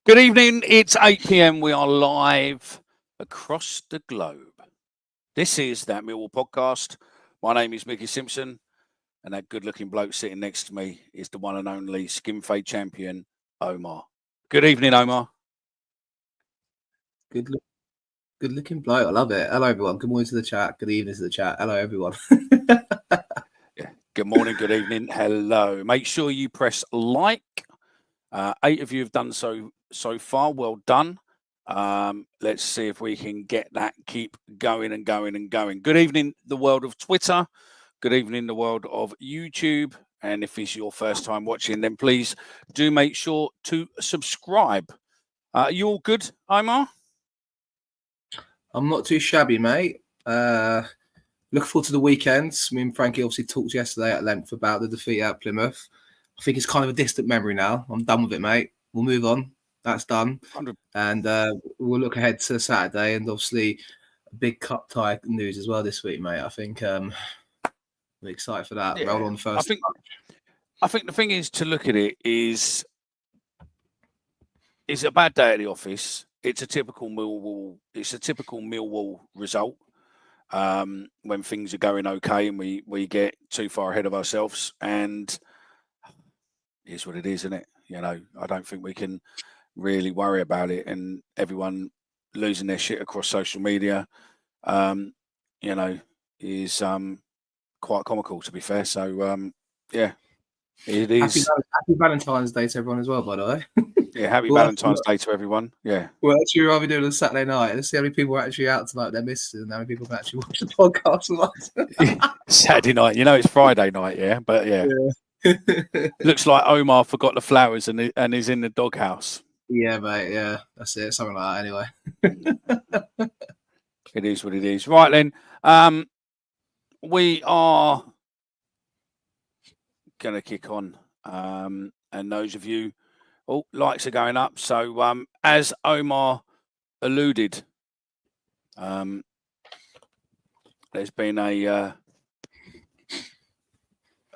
Good evening. It's 8 p.m. We are live across the globe. This is That Millwall Podcast. My name is Micky Simpson, and that good-looking bloke sitting next to me is the one and only skin-fade champion, Omar. Good evening, Omar. Good-looking bloke. I love it. Hello, everyone. Good morning to the chat. Good evening to the chat. Hello, everyone. Yeah. Good morning, good evening. Hello. Make sure you press like. 8 of you have done so far. Well done. Let's see if we can get that keep going and going and going. Good evening, the world of Twitter. Good evening, the world of YouTube. And if it's your first time watching, then please do make sure to subscribe. Are you all good, Omar? I'm not too shabby, mate. Looking forward to the weekends. Me and Frankie obviously talked yesterday at length about the defeat at Plymouth. I think it's kind of a distant memory now. I'm done with it, mate. We'll move on. That's done. 100. And we'll look ahead to Saturday and obviously a big cup tie news as well this week, mate. I think I'm excited for that. Yeah. Roll on first. I think the thing is to look at it is a bad day at the office. It's a typical Millwall. It's a typical Millwall result when things are going okay and we get too far ahead of ourselves. And it's what it is, isn't it? You know, I don't think we can really worry about it. And everyone losing their shit across social media, you know, is quite comical, to be fair. So, yeah, it is. Happy Valentine's Day to everyone as well, by the way. Yeah, happy Valentine's Day to everyone. Yeah. Well, actually, we're rather doing on Saturday night. Let's see how many people are actually out tonight. They're missing, and how many people can actually watch the podcast with us. Saturday night. You know, it's Friday night, yeah. But yeah. Looks like Omar forgot the flowers and is in the doghouse. Yeah, mate. Yeah, that's it. Something like that, anyway. It is what it is. Right then, we are going to kick on. And those of you, likes are going up. So as Omar alluded, there's been a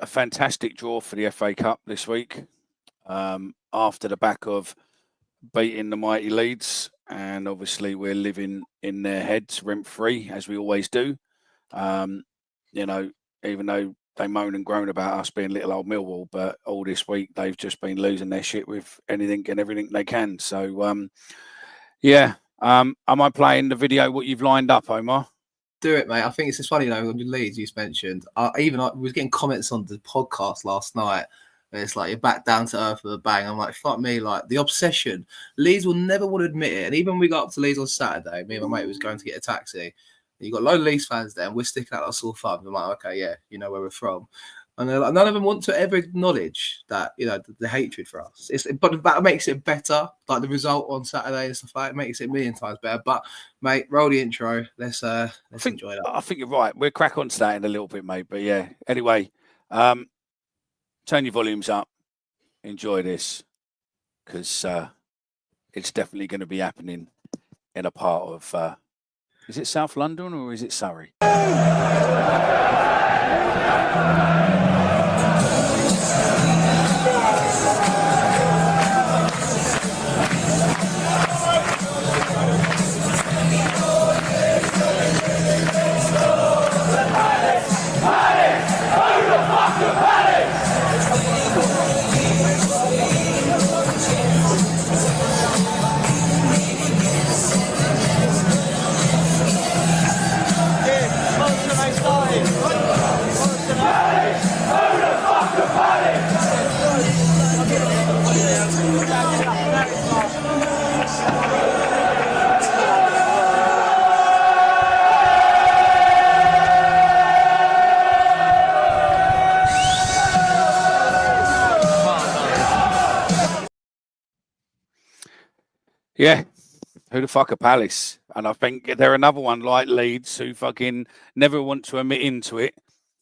fantastic draw for the FA Cup this week, after the back of beating the mighty Leeds, and obviously we're living in their heads rent-free, as we always do. You know, even though they moan and groan about us being little old Millwall, but all this week they've just been losing their shit with anything and everything they can. So, yeah. Am I playing the video what you've lined up, Omar? Do it, mate. I think it's just funny, on the Leeds you mentioned. I was getting comments on the podcast last night. And it's like you're back down to earth with a bang. I'm like, fuck me, like the obsession. Leeds will never want to admit it. And even when we got up to Leeds on Saturday, me and my mate was going to get a taxi. You got a load of Leeds fans there, and we're sticking out our sore thumbs. I'm like, okay, yeah, you know where we're from. And they're like, none of them want to ever acknowledge that, you know, the hatred for us. But that makes it better. Like the result on Saturday and stuff like that, it makes it a million times better. But mate, roll the intro. Let's enjoy that. I think you're right. We'll crack on to that in a little bit, mate. But yeah, anyway, turn your volumes up. Enjoy this, because it's definitely going to be happening in a part of. Is it South London or is it Surrey? Yeah, who the fuck are Palace? And I think they're another one like Leeds who fucking never want to admit into it.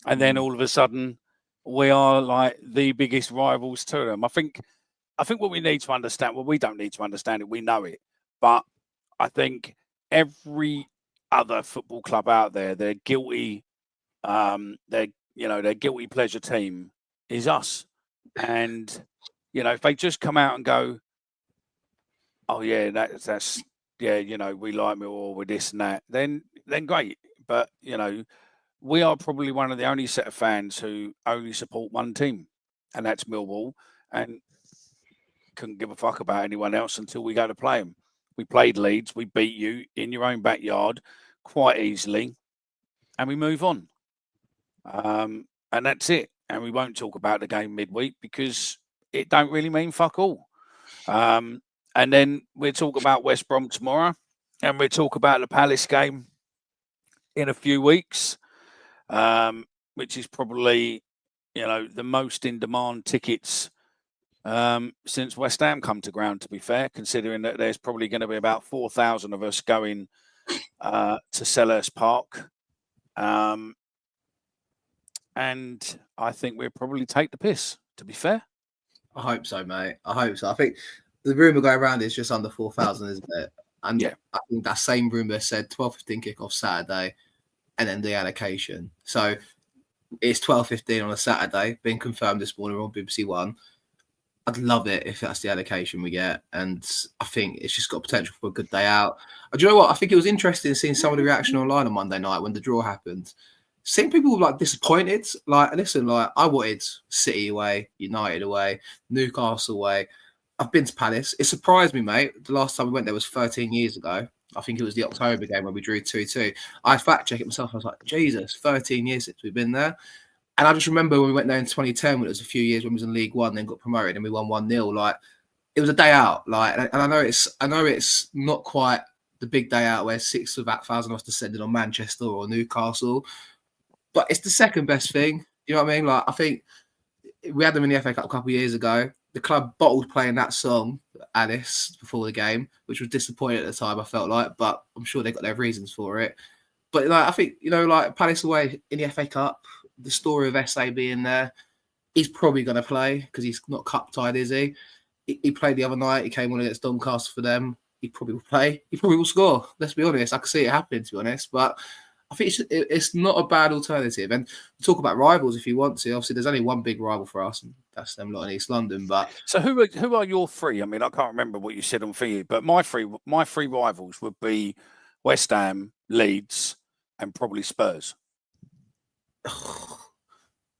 And then all of a sudden, we are like the biggest rivals to them. I think what we need to understand, well, we don't need to understand it, we know it. But I think every other football club out there, their guilty guilty pleasure team is us. And, if they just come out and go, oh yeah, that's yeah, we like Millwall with this and that, then great. But we are probably one of the only set of fans who only support one team, and that's Millwall, and couldn't give a fuck about anyone else until we go to play them. We played Leeds, we beat you in your own backyard quite easily, and we move on. And that's it. And we won't talk about the game midweek because it don't really mean fuck all. And then we'll talk about West Brom tomorrow, and we'll talk about the Palace game in a few weeks, which is probably, the most in-demand tickets since West Ham come to ground, to be fair, considering that there's probably going to be about 4,000 of us going to Selhurst Park. And I think we'll probably take the piss, to be fair. I hope so, mate. I hope so. I think the rumour going around is just under 4,000, isn't it? And yeah. I think that same rumour said 12:15 kick-off Saturday and then the allocation. So it's 12:15 on a Saturday, being confirmed this morning on BBC One. I'd love it if that's the allocation we get. And I think it's just got potential for a good day out. Do you know what? I think it was interesting seeing some of the reaction online on Monday night when the draw happened. Seeing people like disappointed. Like, listen, like I wanted City away, United away, Newcastle away. I've been to Palace. It surprised me, mate. The last time we went there was 13 years ago. I think it was the October game when we drew 2-2. I fact-checked it myself. I was like, Jesus, 13 years since we've been there. And I just remember when we went there in 2010, when it was a few years when we was in League One, then got promoted and we won 1-0. Like, it was a day out. Like, and I know it's not quite the big day out where 6,000 of us descended on Manchester or Newcastle, but it's the second best thing. You know what I mean? Like, I think we had them in the FA Cup a couple of years ago. The club bottled playing that song, Alice, before the game, which was disappointing at the time, I felt like, but I'm sure they got their reasons for it. But like, I think, like Palace away in the FA Cup, the story of SA being there, he's probably going to play because he's not cup tied, is he? He played the other night. He came on against Doncaster for them. He probably will play. He probably will score. Let's be honest. I can see it happening, to be honest. But I think it's not a bad alternative. And talk about rivals if you want to. Obviously, there's only one big rival for us, and that's them lot in East London. But so who are your three? I mean, I can't remember what you said on for you, but my three rivals would be West Ham, Leeds, and probably Spurs.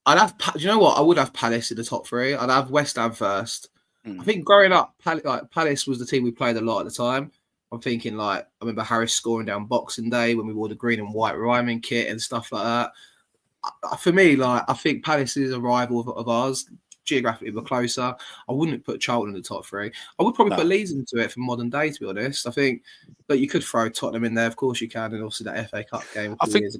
I'd have. Do you know what? I would have Palace in the top three. I'd have West Ham first. I think growing up, Palace was the team we played a lot at the time. I'm thinking I remember Harris scoring down Boxing Day when we wore the green and white rhyming kit and stuff like that. For me, I think Palace is a rival of ours. Geographically, we're closer. I wouldn't put Charlton in the top three. I would probably put Leeds into it for modern day, to be honest. I think, but you could throw Tottenham in there, of course you can, and also that FA Cup game. I think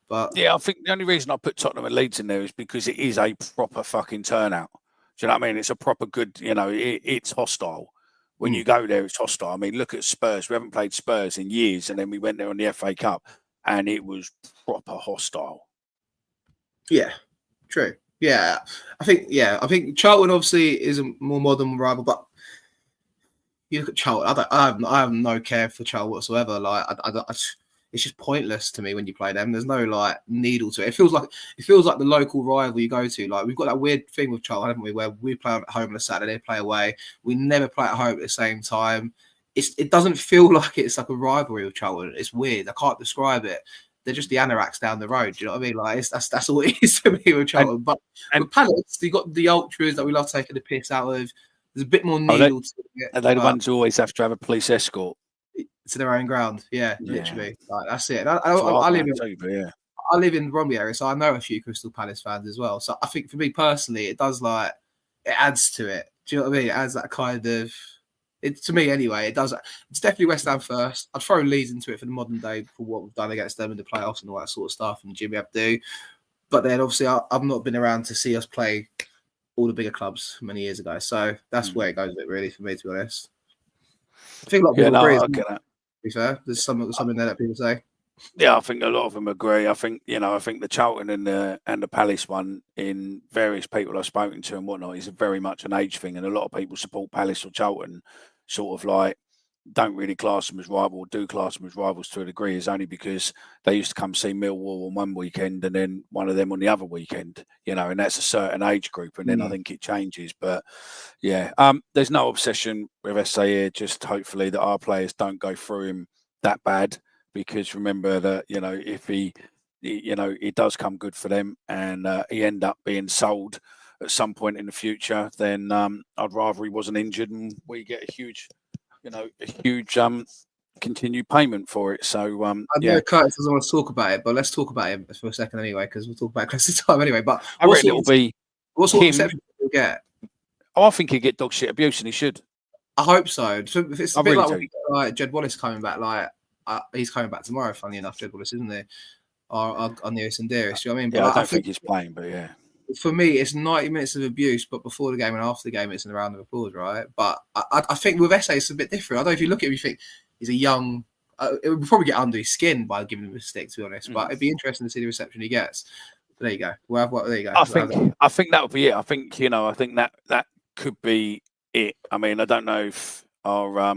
the only reason I put Tottenham and Leeds in there is because it is a proper fucking turnout. Do you know what I mean? It's a proper good, it's hostile. When you go there, it's hostile. I mean, look at Spurs. We haven't played Spurs in years, and then we went there on the FA Cup, and it was proper hostile. Yeah, true. Yeah, I think Charlton obviously is a more modern rival, but you look at Charlton. I have no care for Charlton whatsoever. It's just pointless to me when you play them. There's no needle to it. It feels like the local rival you go to. Like, we've got that weird thing with Charlton, haven't we, where we play at home on a Saturday, they play away. We never play at home at the same time. It doesn't feel like it's like a rivalry with Charlton. It's weird. I can't describe it. They're just the anoraks down the road. Do you know what I mean? Like, that's all it is to me with Charlton. But with Palace, you got the ultras that we love taking the piss out of. There's a bit more needle to it. Are they the ones who always have to have a police escort? To their own ground, literally. That's it. I live in the Bromley area, so I know a few Crystal Palace fans as well. So I think for me personally, it does it adds to it. Do you know what I mean? It adds that kind of to me anyway. It does. It's definitely West Ham first. I'd throw Leeds into it for the modern day for what we've done against them in the playoffs and all that sort of stuff, and Jimmy Abdu. But then obviously I've not been around to see us play all the bigger clubs many years ago, so that's where it goes a bit really for me, to be honest. I think a lot of people agree. I get that. To be fair, there's something there that people say. Yeah, I think a lot of them agree. I think the Charlton and the Palace one, in various people I've spoken to and whatnot, is very much an age thing, and a lot of people support Palace or Charlton, sort of don't really class them as rivals, do class them as rivals to a degree, is only because they used to come see Millwall on one weekend and then one of them on the other weekend, and that's a certain age group, and then I think it changes. But yeah, there's no obsession with SA here, just hopefully that our players don't go through him that bad, because remember that, if it does come good for them and he end up being sold at some point in the future, then I'd rather he wasn't injured and we get a huge continued payment for it. So I know Curtis doesn't want to talk about it, but let's talk about him for a second anyway, because we'll talk about it close to time anyway. But I reckon it'll be what sort of reception will get? Oh, I think he'll get dog shit abuse, and he should. I hope so. So if it's a bit really like Jed Wallace coming back, he's coming back tomorrow. Funny enough, Jed Wallace, isn't he? Our nearest and dearest. You know what I mean? Yeah, I don't think he's playing, but yeah. For me, it's 90 minutes of abuse, but before the game and after the game, it's in a round of applause, right? But I think with SA, it's a bit different. I don't know if you look at him, you think he's a young. It would probably get under his skin by giving him a stick, to be honest. But it'd be interesting to see the reception he gets. But there you go. There you go. I think that would be it. I think that could be it. I mean, I don't know if our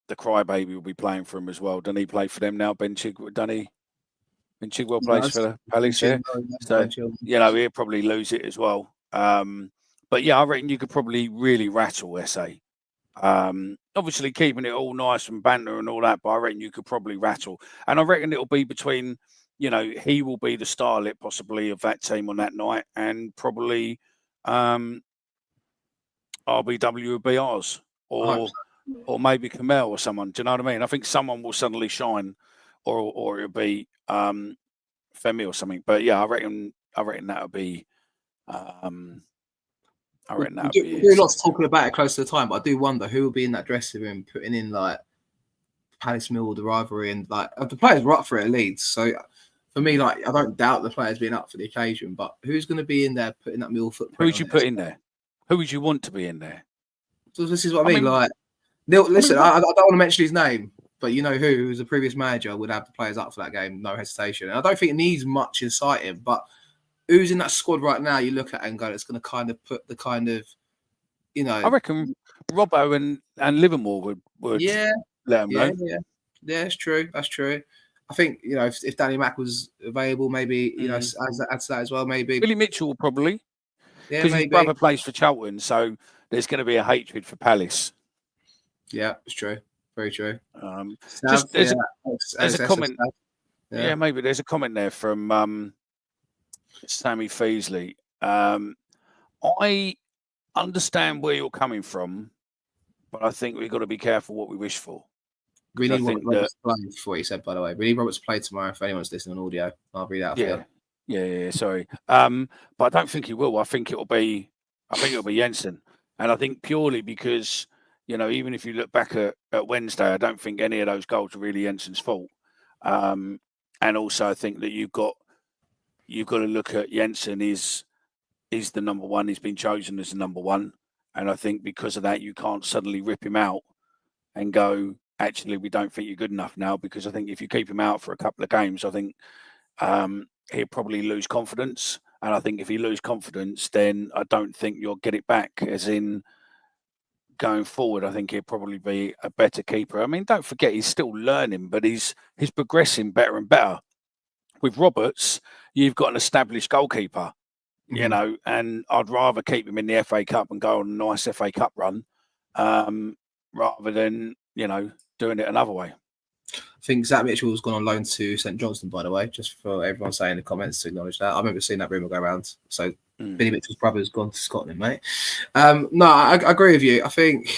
the crybaby will be playing for him as well. Doesn't he play for them now? Ben Chigwell, doesn't he? Ben Chigwell plays for the Palace here. So, he'll probably lose it as well. But yeah, I reckon you could probably really rattle SA. Obviously keeping it all nice and banter and all that, but I reckon you could probably rattle. And I reckon it'll be between, he will be the starlet possibly of that team on that night, and probably RBW will be ours, or maybe Kamel or someone. Do you know what I mean? I think someone will suddenly shine, or it'll be Femi or something. But yeah, I reckon that'll be. I reckon that'll be. We do lots talking about it close to the time, but I do wonder who will be in that dressing room putting in like Palace Millwall, the rivalry, and like the players were up for it at Leeds. So for me, like I don't doubt the players being up for the occasion, but who's going to be in there putting that Millwall footprint? Who would you put in there? Who would you want to be in there? So this is what I mean. Like, Neil, listen, I don't want to mention his name, but you know who's the previous manager would have the players up for that game, no hesitation. And I don't think it needs much inside him, but who's in that squad right now? You look at and go, it's going to kind of put the kind of, I reckon Robbo and Livermore would let him know. Yeah, that's true. That's true. I think if Danny Mack was available, maybe adds to that as well. Maybe Billy Mitchell probably. Yeah, because his brother plays for Charlton, so there's going to be a hatred for Palace. Yeah, it's true. Very true. There's a comment. Yeah, maybe there's a comment there from Sammy Feasley. I understand where you're coming from, but I think we've got to be careful what we wish for. We need Roberts to play before he said, by the way. We need Roberts to play tomorrow if anyone's listening on audio. I'll read out for you. Yeah, sorry. But I don't think he will. I think it'll be Jensen. And I think purely because, even if you look back at Wednesday, I don't think any of those goals are really Jensen's fault. And also I think that you've got to look at Jensen is the number one. He's been chosen as the number one. And I think because of that, you can't suddenly rip him out and go, actually, we don't think you're good enough now. Because I think if you keep him out for a couple of games, I think he'll probably lose confidence. And I think if he loses confidence, then I don't think you'll get it back. As in, going forward, I think he'll probably be a better keeper. I mean, don't forget, he's still learning, but he's progressing better and better. With Roberts, you've got an established goalkeeper, and I'd rather keep him in the FA Cup and go on a nice FA Cup run rather than, doing it another way. I think Zach Mitchell's gone on loan to St Johnstone, by the way, just for everyone saying in the comments to acknowledge that. I remember seeing that rumour go around. So Billy Mitchell's brother's gone to Scotland, mate. No, I agree with you. I think,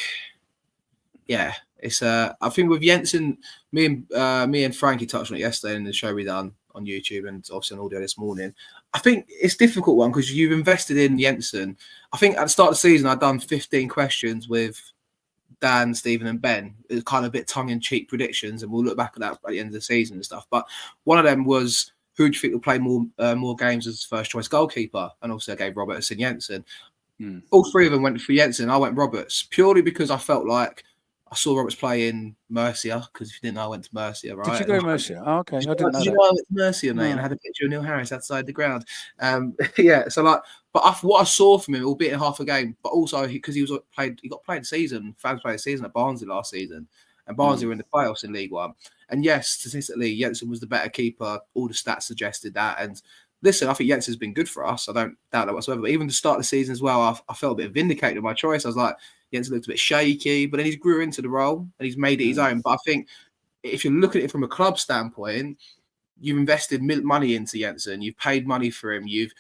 it's I think with Jensen, me and Frankie touched on it yesterday in the show we done on YouTube and obviously on audio this morning. I think it's a difficult one because you've invested in Jensen. I think at the start of the season, I'd done 15 questions with Dan, Stephen, and Ben. It was kind of a bit tongue-in-cheek predictions, and we'll look back at that at the end of the season and stuff. But one of them was, who do you think will play more games as first-choice goalkeeper? And also I gave Roberts and Jensen. All three of them went for Jensen. I went Roberts, purely because I felt like I saw Roberts play in Mercia, because if you didn't know, I went to Mercia, right? Did you go to Mercia? Oh, okay. I didn't know that. I went to Mercia, mate, and I had a picture of Neil Harris outside the ground. What I saw from him, albeit in half a game, but also because he got played the season, fans played the season at Barnsley last season. and Barnsley were in the playoffs in League One. And yes, statistically, Jensen was the better keeper. All the stats suggested that. And listen, I think Jensen's been good for us. I don't doubt that whatsoever. But even to start the season as well, I felt a bit vindicated with my choice. I was like, Jensen looked a bit shaky, but then he's grew into the role and he's made it his own. But I think if you look at it from a club standpoint, you've invested money into Jensen. You've paid money for him. You've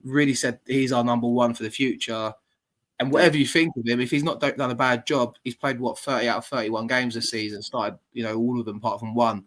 really said he's our number one for the future. And whatever you think of him, if he's not done a bad job, he's played, 30 out of 31 games this season, started, all of them apart from one.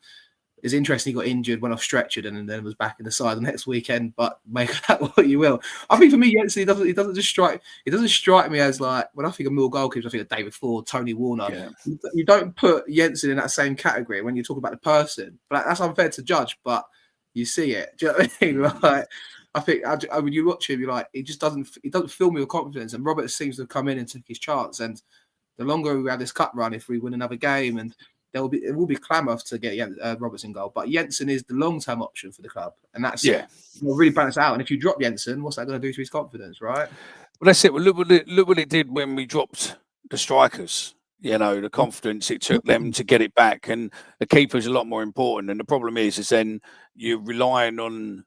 It's interesting he got injured, went off stretchered, and then was back in the side the next weekend. But make that what you will. I think for me, Jensen, he doesn't strike me as like, when I think of Mill goalkeepers, I think of David Ford, Tony Warner. Yeah. You don't put Jensen in that same category when you talk about the person. But that's unfair to judge, but you see it. Do you know what I mean? Like, I think when you watch him, you're like, he doesn't fill me with confidence. And Roberts seems to have come in and took his chance. And the longer we have this cup run, if we win another game, and it will be clamour to get Roberts in goal. But Jensen is the long-term option for the club, and that's really balance out. And if you drop Jensen, what's that going to do to his confidence, right? Well, that's it. Well, look what it did when we dropped the strikers. The confidence it took them to get it back, and the keeper's a lot more important. And the problem is then you're relying on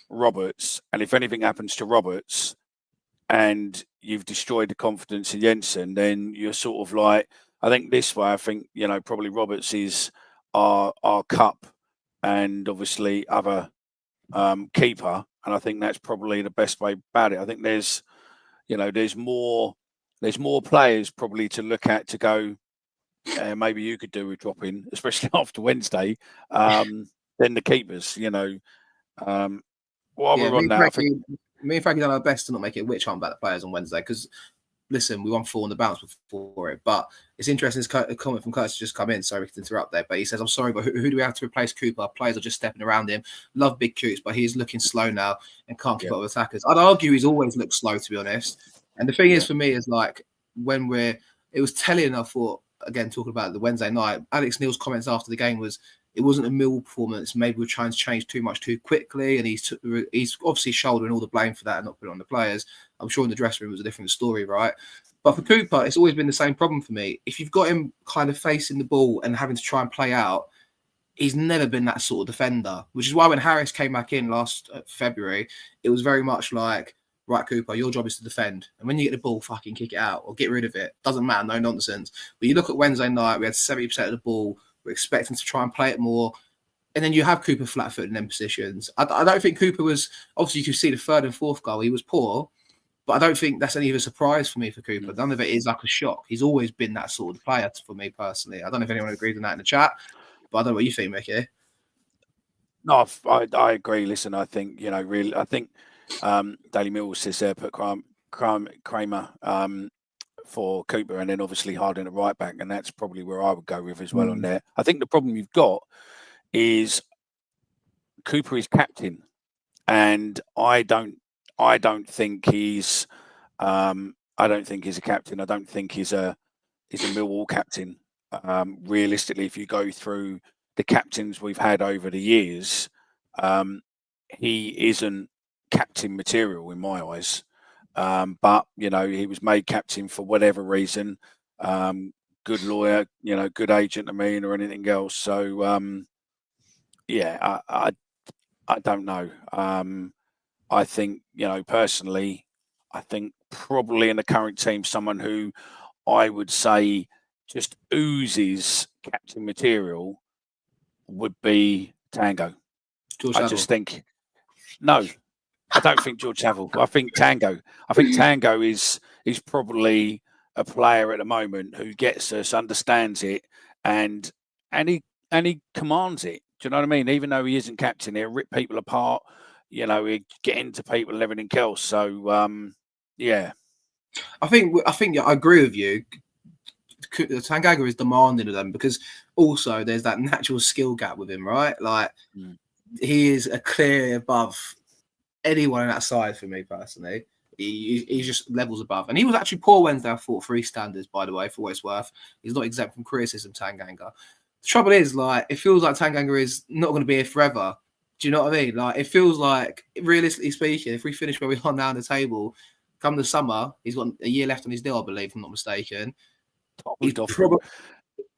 Roberts, and if anything happens to Roberts, and you've destroyed the confidence in Jensen, then you're sort of like, I think this way, I think, probably Roberts is our cup and obviously other keeper. And I think that's probably the best way about it. I think there's more players probably to look at to go, maybe you could do with dropping, especially after Wednesday, than the keepers, while we're on that, me and Frankie done our best to not make it witch hunt about the players on Wednesday because, listen, we won 4 on the bounce before it. But it's interesting, a comment from Curtis just come in. Sorry we can interrupt there. But he says, I'm sorry, but who do we have to replace Cooper? Players are just stepping around him. Love big Coots, but he's looking slow now and can't keep up with attackers. I'd argue he's always looked slow, to be honest. And the thing is, for me, is like it was telling, I thought, again, talking about the Wednesday night, Alex Neil's comments after the game was, it wasn't a Mill performance. Maybe we're trying to change too much too quickly. And he's obviously shouldering all the blame for that and not putting it on the players. I'm sure in the dressing room it was a different story, right? But for Cooper, it's always been the same problem for me. If you've got him kind of facing the ball and having to try and play out, he's never been that sort of defender, which is why when Harris came back in last February, it was very much like, right, Cooper, your job is to defend. And when you get the ball, fucking kick it out or get rid of it. Doesn't matter, no nonsense. But you look at Wednesday night, we had 70% of the ball. We're expecting to try and play it more. And then you have Cooper flat-footed in them positions. I don't think Cooper was... Obviously, you can see the third and fourth goal. He was poor. But I don't think that's any of a surprise for me for Cooper. None of it is like a shock. He's always been that sort of player for me personally. I don't know if anyone agrees on that in the chat. But I don't know what you think, Micky. No, I agree. Listen, I think, really... I think Daily Mills says there, put Kramer for Cooper, and then obviously Harding at right back, and that's probably where I would go with as well on there. I think the problem you've got is Cooper is captain, and I don't think he's I don't think he's a captain. I don't think he's a Millwall captain. Realistically, if you go through the captains we've had over the years, he isn't captain material in my eyes. But he was made captain for whatever reason. Good lawyer, good agent, or anything else. So I don't know. I think, personally, I think probably in the current team, someone who I would say just oozes captain material would be Tango. I just think no. I don't think George Saville. I think Tango. I think Tango is probably a player at the moment who gets us, understands it, and he commands it. Do you know what I mean? Even though he isn't captain, he'll rip people apart. He'll get into people and everything else. So yeah. I think I agree with you. Tanganga is demanding of them because also there's that natural skill gap with him, right? Like he is a clear above anyone on that side for me personally. He's just levels above. And he was actually poor Wednesday, I thought, for his standards, by the way, for what it's worth. He's not exempt from criticism, Tanganga. The trouble is, it feels like Tanganga is not going to be here forever. Do you know what I mean? It feels like, realistically speaking, if we finish where we are now on the table, come the summer, he's got a year left on his deal, I believe, if I'm not mistaken.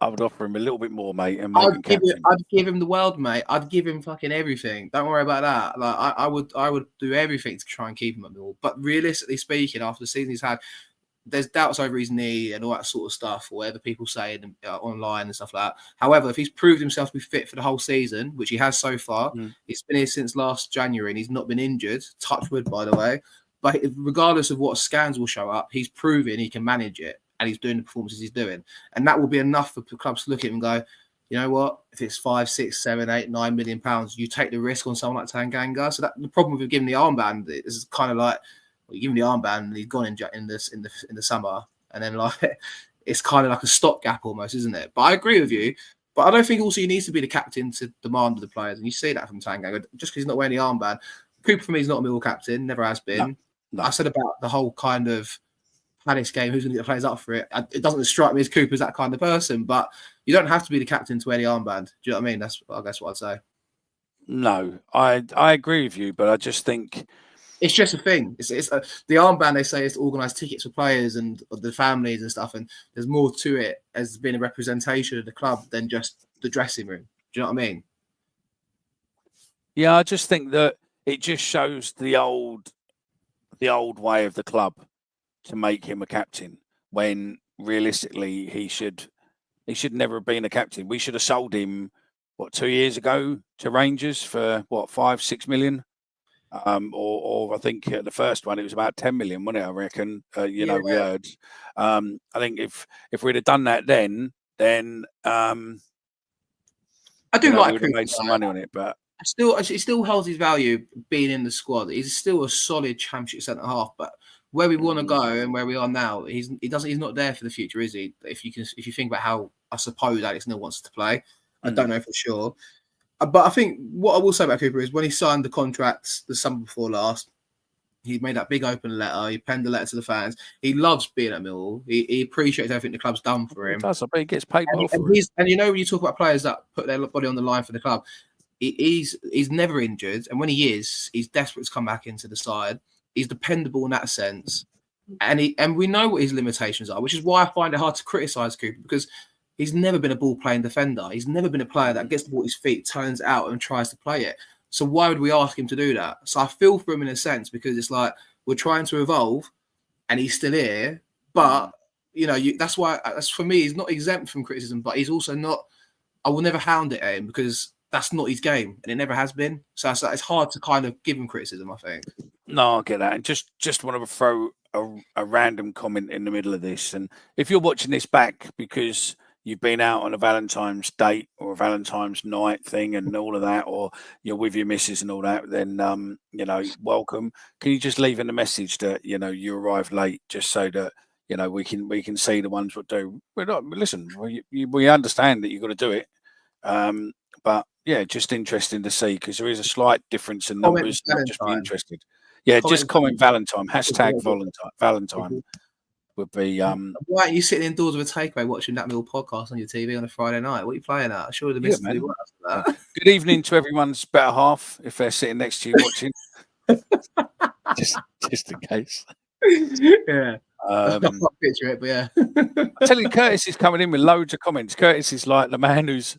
I would offer him a little bit more, mate, and make him captain. I'd give him the world, mate. I'd give him fucking everything. Don't worry about that. Like I would do everything to try and keep him at Millwall. But realistically speaking, after the season he's had, there's doubts over his knee and all that sort of stuff, or whatever people say online and stuff like that. However, if he's proved himself to be fit for the whole season, which he has so far, he's been here since last January and he's not been injured. Touch wood, by the way. But regardless of what scans will show up, he's proven he can manage it. And he's doing the performances he's doing. And that will be enough for clubs to look at him and go, you know what? If it's 5, 6, 7, 8, 9 million pounds, you take the risk on someone like Tanganga. So that the problem with giving the armband is kind of like, well, you give him the armband and he's gone in the summer. And then like it's kind of like a stopgap almost, isn't it? But I agree with you. But I don't think also he needs to be the captain to demand of the players. And you see that from Tanganga. Just because he's not wearing the armband. Cooper for me is not a Millwall captain, never has been. No. I said about the whole kind of Palace game, who's going to get the players up for it? It doesn't strike me as Cooper's that kind of person, but you don't have to be the captain to wear the armband. Do you know what I mean? That's, I guess, what I'd say. No, I agree with you, but I just think it's just a thing. It's the armband. They say is to organise tickets for players and the families and stuff, and there's more to it as being a representation of the club than just the dressing room. Do you know what I mean? Yeah, I just think that it just shows the old way of the club to make him a captain, when realistically he should never have been a captain. We should have sold him 2 years ago to Rangers for 5-6 million, or I think at the first one it was about 10 million, wasn't it? I reckon. We heard. I think if we'd have done that then I do like we'd have made some money on it, but. It still holds his value being in the squad. He's still a solid championship centre half, but where we want to go and where we are now, he's not there for the future, is he? If you think about how I suppose Alex Neil wants to play, I don't know for sure. But I think what I will say about Cooper is when he signed the contract the summer before last, he made that big open letter. He penned a letter to the fans. He loves being at Millwall. He appreciates everything the club's done for him. He does. I bet he gets paid well for it. And you know, when you talk about players that put their body on the line for the club, he's never injured, and when he is, he's desperate to come back into the side. He's dependable in that sense, and we know what his limitations are, which is why I find it hard to criticise Cooper, because he's never been a ball-playing defender. He's never been a player that gets the ball at his feet, turns out, and tries to play it. So why would we ask him to do that? So I feel for him in a sense, because it's like we're trying to evolve, and he's still here. But that's why. That's for me. He's not exempt from criticism, but he's also not. I will never hound it at him, because that's not his game, and it never has been. So it's hard to kind of give him criticism, I think. No, I get that. And just want to throw a random comment in the middle of this. And if you're watching this back because you've been out on a Valentine's date or a Valentine's night thing and all of that, or you're with your missus and all that, then, welcome. Can you just leave in a message that, you arrived late, just so that, we can see the ones that do. Listen, we understand that you've got to do it. But yeah, just interesting to see, because there is a slight difference in numbers. Just be interested. Yeah, just comment Valentine. Hashtag Valentine would be. Why are you sitting indoors with a takeaway watching That Millwall Podcast on your TV on a Friday night? What are you playing at? I sure would have missed it. Good evening to everyone's better half if they're sitting next to you watching. just in case. Yeah. I can't picture it, but yeah. I tell you, Curtis is coming in with loads of comments. Curtis is like the man who's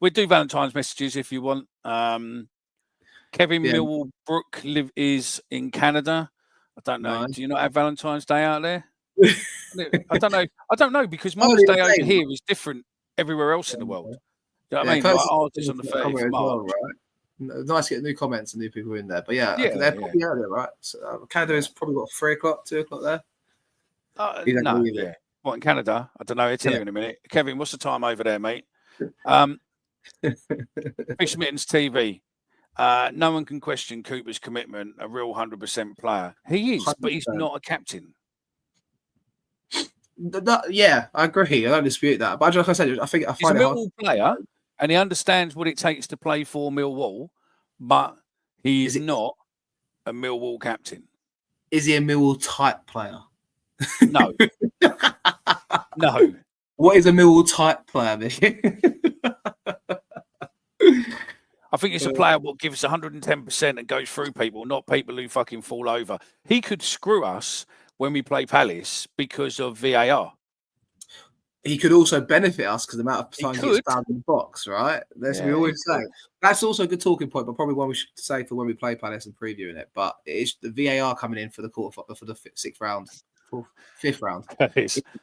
we do Valentine's messages if you want. Kevin Millwall Brook is in Canada. I don't know. Nice. Do you not have Valentine's Day out there? I don't know because Mother's Day over here is different everywhere else in the world. You know what I mean? Like ours is on the 30th of March. Well, right? Nice to get new comments and new people in there. But they're probably earlier, right? So, Canada is probably 3 o'clock, 2 o'clock there. No, yeah. What, in Canada? I don't know. I'll tell you in a minute. Kevin, what's the time over there, mate? Fish Mittens TV. No one can question Cooper's commitment, a real 100% player. He is, 100%. But he's not a captain. I agree. I don't dispute that. But like I said, I find he's a Millwall player, and he understands what it takes to play for Millwall, but he is not a Millwall captain. Is he a Millwall type player? No. No. What is a Millwall type player, Micky? I think it's a player what gives 110% and goes through people, not people who fucking fall over. He could screw us when we play Palace because of VAR. he could also benefit us because the amount of He times he gets could. found in the box, right? That's what we Yeah, always he say. could. That's also a good talking point, but probably one we should say for when we play Palace and previewing it. But it's the VAR coming in for the sixth round, fifth round.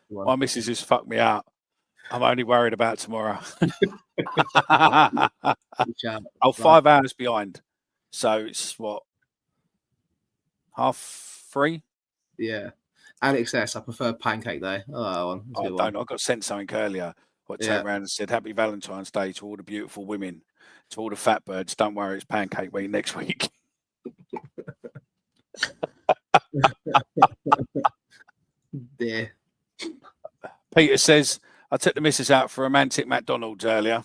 My missus has fucked me out. I'm only worried about tomorrow. Oh, 5 hours behind. So it's what? 3:30? Yeah. Alex S, I prefer pancake day. Oh, I don't. I got sent something earlier. What turned around and said, "Happy Valentine's Day to all the beautiful women, to all the fat birds. Don't worry, it's pancake week next week." Yeah. Peter says, "I took the missus out for romantic McDonald's earlier."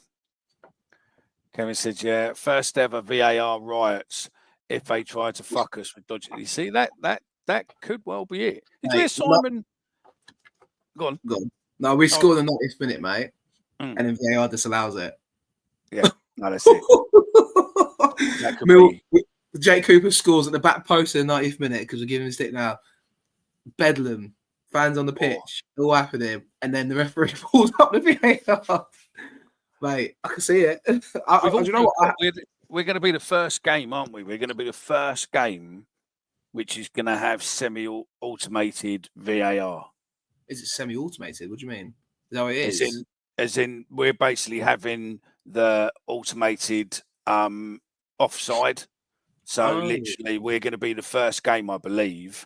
Kevin said, "Yeah, first ever VAR riots. If they try to fuck us with dodgy." You see that could well be it. Is there Simon? Go on. No, we scored in the 90th minute, mate, and then VAR disallows it. Yeah, no, that's it. That could be. Jake Cooper scores at the back post in the 90th minute because we're giving him a stick now. Bedlam, fans on the pitch, all happening, and then the referee pulls up the VAR. Mate, I can see it. You know what? We're going to be the first game, aren't we? We're going to be the first game which is going to have semi-automated VAR. Is it semi-automated? What do you mean? Is that what it is? As in, we're basically having the automated offside. So literally, we're going to be the first game, I believe,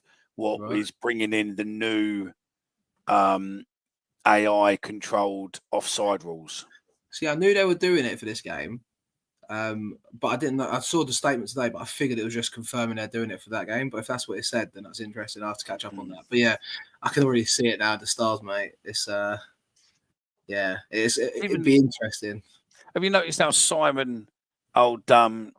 is bringing in the new AI-controlled offside rules. See, I knew they were doing it for this game, but I didn't know. I saw the statement today, but I figured it was just confirming they're doing it for that game. But if that's what it said, then that's interesting. I have to catch up on that. But yeah, I can already see it now. The stars, mate. It's it'd be interesting. Have you noticed how Simon Jordan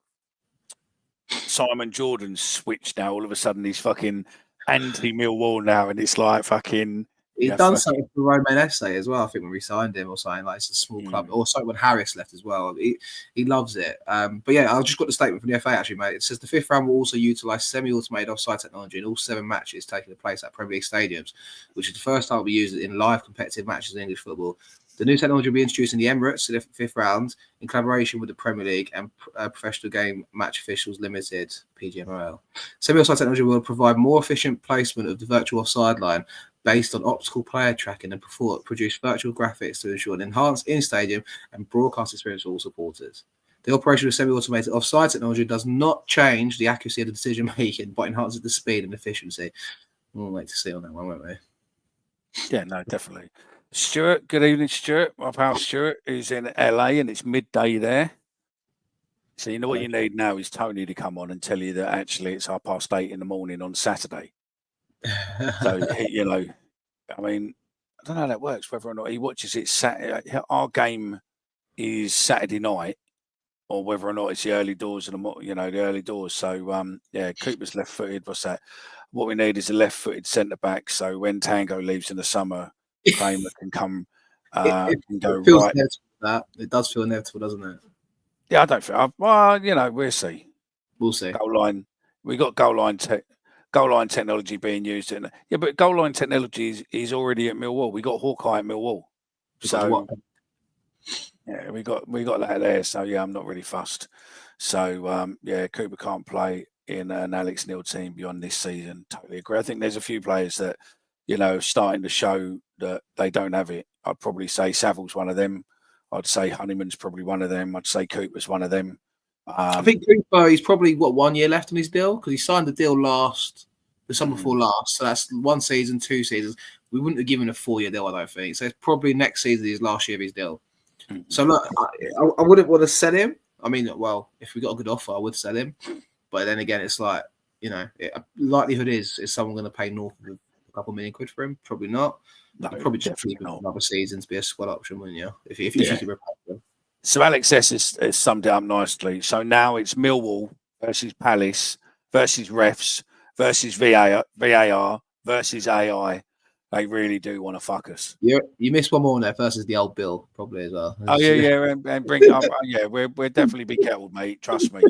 switched now? All of a sudden, he's fucking anti-Millwall now, and it's like fucking. He's done something for Romain Essay as well. I think when we signed him or something, like it's a small club. Or something when Harris left as well. He loves it. But yeah, I just got the statement from the FA actually, mate. It says the fifth round will also utilise semi-automated offside technology in all 7 matches taking place at Premier League stadiums, which is the first time we use it in live competitive matches in English football. The new technology will be introduced in the Emirates in the fifth round in collaboration with the Premier League and Professional Game Match Officials Limited, PGMOL. Semi-offside technology will provide more efficient placement of the virtual offside line based on optical player tracking and produce virtual graphics to ensure an enhanced in-stadium and broadcast experience for all supporters. The operation of semi-automated offside technology does not change the accuracy of the decision-making, but enhances the speed and efficiency. We'll wait to see on that one, won't we? Yeah, no, definitely. Stuart, good evening, Stuart. My pal Stuart is in LA and it's midday there. So you know what you need now is Tony to come on and tell you that actually it's 8:30 in the morning on Saturday. So, you know, I mean, I don't know how that works, whether or not he watches it Saturday. Our game is Saturday night or whether or not it's the early doors of the early doors. So, yeah, Cooper's left-footed. What's that? What we need is a left-footed centre-back. So when Tango leaves in the summer, Kramer can come can go right. It does feel inevitable, doesn't it? Yeah, I don't feel. Well, you know, we'll see. We'll see. Goal line. We got goal line technology being used in. Yeah, but goal line technology is already at Millwall. We got Hawkeye at Millwall. So yeah, we got that there. So yeah, I'm not really fussed. So yeah, Cooper can't play in an Alex Neil team beyond this season. Totally agree. I think there's a few players that, you know, starting to show that they don't have it. I'd probably say Saville's one of them. I'd say Honeyman's probably one of them. I'd say Cooper's one of them. I think Cooper, he's probably 1 year left on his deal because he signed the deal the summer before last. So that's 1 season, 2 seasons. We wouldn't have given a 4-year deal, I don't think. So it's probably next season his last year of his deal. So look, I wouldn't want to sell him. I mean, well, if we got a good offer, I would sell him. But then again, it's like, you know, likelihood is someone going to pay north of a couple $1 million for him? Probably not. No, probably just keep him for another season to be a squad option, wouldn't you? If you can replace him. So Alex S has summed it up nicely. So now it's Millwall versus Palace versus refs versus VAR versus AI. They really do want to fuck us. You missed one more there versus the old Bill, probably as well. Oh yeah, and bring up. Yeah, we're definitely be kettled, mate. Trust me.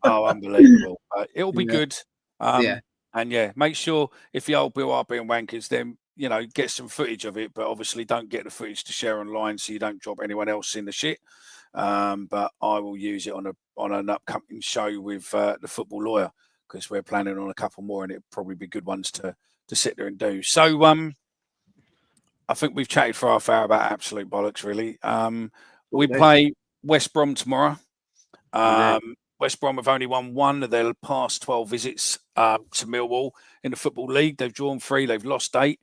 Oh, unbelievable! It'll be good. And yeah, make sure if the old Bill are being wankers, then get some footage of it, but obviously don't get the footage to share online so you don't drop anyone else in the shit. But I will use it on an upcoming show with the Football Lawyer, because we're planning on a couple more, and it'll probably be good ones to sit there and do. So I think we've chatted for half hour about absolute bollocks, really. We play West Brom tomorrow. West Brom have only won one of their past 12 visits to Millwall in the Football League. They've drawn 3, they've lost 8.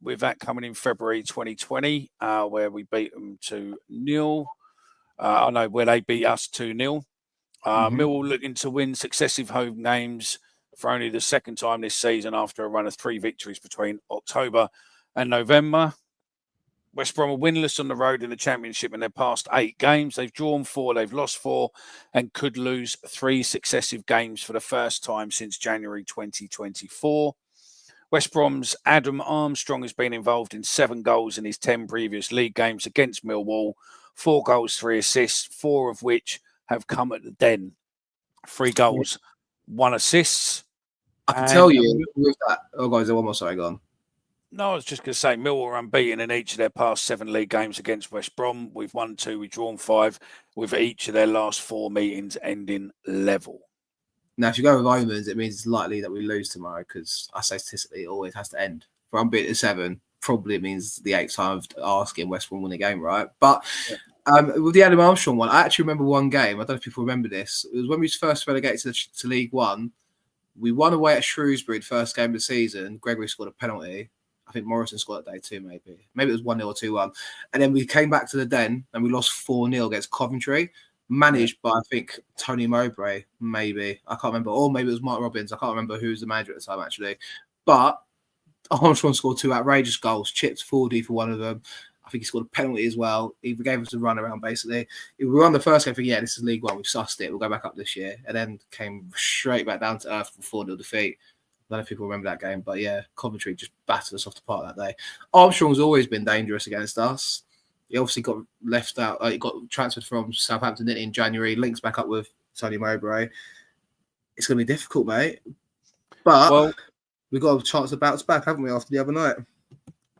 With that coming in February 2020, where we beat them 2-0. Where they beat us 2-0. Millwall looking to win successive home games for only the second time this season after a run of 3 victories between October and November. West Brom are winless on the road in the Championship in their past 8 games. They've drawn 4, they've lost 4, and could lose 3 successive games for the first time since January 2024. West Brom's Adam Armstrong has been involved in 7 goals in his 10 previous league games against Millwall. 4 goals, 3 assists, 4 of which have come at the Den. 3 goals, 1 assist. I can tell you with that. Oh, guys, one more. Sorry, go on. No, I was just going to say, Millwall are unbeaten in each of their past 7 league games against West Brom. We've won 2, we've drawn 5, with each of their last 4 meetings ending level. Now, if you go with omens, it means it's likely that we lose tomorrow, because I say statistically it always has to end. For unbeaten at 7, probably it means the 8th time of asking West Brom win a game, right? But with the Adam Armstrong one, I actually remember one game. I don't know if people remember this. It was when we first relegated to League One. We won away at Shrewsbury the first game of the season. Gregory scored a penalty. I think Morrison scored that day too, maybe. Maybe it was 1-0 or 2-1. And then we came back to the Den and we lost 4-0 against Coventry. Managed by, I think, Tony Mowbray, maybe. I can't remember. Or maybe it was Mark Robbins. I can't remember who was the manager at the time, actually. But Armstrong scored 2 outrageous goals. Chipped 4D for one of them. I think he scored a penalty as well. He gave us a run around, basically. We won the first game, thinking, this is League One. We've sussed it. We'll go back up this year. And then came straight back down to earth for 4-0 defeat. I don't know if people remember that game. But, yeah, Coventry just battered us off the park that day. Armstrong's always been dangerous against us. He obviously got left out. He got transferred from Southampton in January. Links back up with Tony Mowbray. It's going to be difficult, mate. But we've got a chance to bounce back, haven't we, after the other night?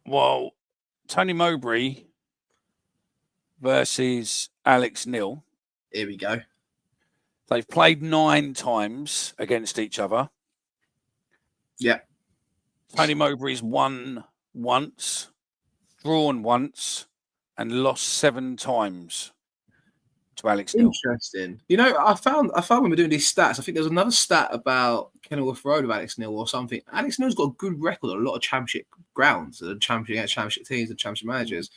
Well, Tony Mowbray versus Alex Neil. Here we go. They've played 9 times against each other. Yeah. Tony Mowbray's won once, drawn once, and lost 7 times to Alex Neil. Interesting. I found when we're doing these stats, I think there's another stat about Kenilworth Road of Alex Neil or something. Alex Neil's got a good record on a lot of championship grounds, and championship teams and championship managers.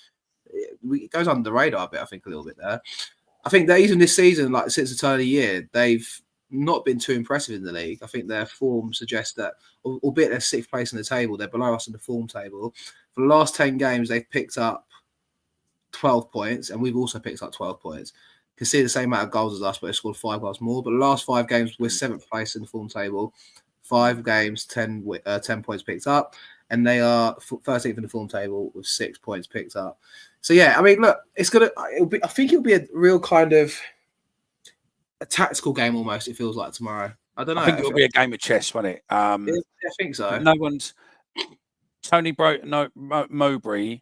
It goes under the radar a bit, I think, a little bit there. I think that even this season, like since the turn of the year, they've not been too impressive in the league. I think their form suggests that, albeit they're 6th place in the table, they're below us in the form table. For the last 10 games, they've picked up 12 points, and we've also picked up 12 points. You can see the same amount of goals as us, but they scored 5 goals more. But the last 5 games, we're 7th place in the form table. 5 games, 10 points picked up, and they are 13th in the form table with 6 points picked up. So yeah, I mean, look, I think it'll be a real kind of a tactical game almost. It feels like tomorrow. I don't know. I think it'll be a game of chess, won't it? I think so. No one's Mowbray.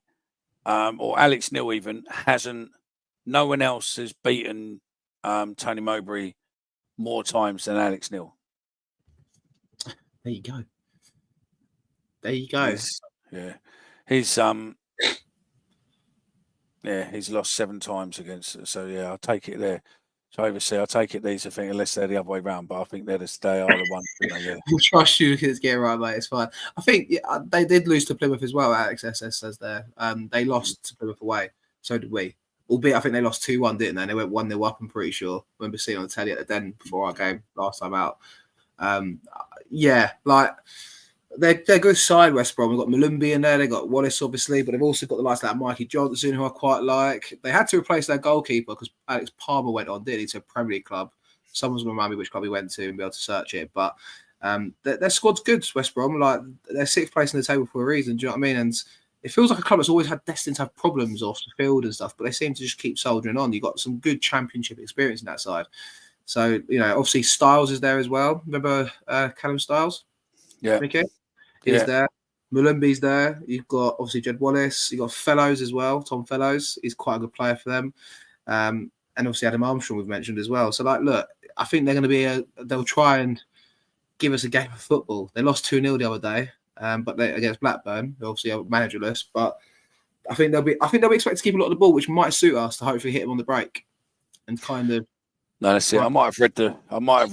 Or Alex Neil even hasn't. No one else has beaten Tony Mowbray more times than Alex Neil. There you go. He's lost 7 times against it. So yeah, I'll take it there. So overseas, I'll take it these. I think unless they're the other way around, but I think they are the ones. Yeah. We'll trust you to get it right, mate. It's fine. I think they did lose to Plymouth as well. Alex SS says there. They lost to Plymouth away. So did we. Albeit I think they lost 2-1, didn't they? And they went 1-0 up, I'm pretty sure. I remember seeing on the telly at the Den before our game last time out. They're good side, West Brom. We've got Malumbi in there. They've got Wallace, obviously, but they've also got the likes like Mikey Johnson, who I quite like. They had to replace their goalkeeper because Alex Palmer went on, didn't he, to a Premier League club. Someone's going to remind me which club he went to and be able to search it. But their squad's good, West Brom. Like, they're 6th place in the table for a reason. Do you know what I mean? And it feels like a club that's always had destined to have problems off the field and stuff, but they seem to just keep soldiering on. You've got some good championship experience in that side. So, obviously Styles is there as well. Remember Callum Styles? Yeah. Micky? He's there. Mulumby's there. You've got obviously Jed Wallace. You've got Fellows as well. Tom Fellows. He's quite a good player for them. And obviously Adam Armstrong we've mentioned as well. So like, look, I think they're going to be they'll try and give us a game of football. They lost 2-0 the other day, but they against Blackburn, who obviously are managerless. But I think they'll be expected to keep a lot of the ball, which might suit us to hopefully hit them on the break and kind of. No, that's it. I might have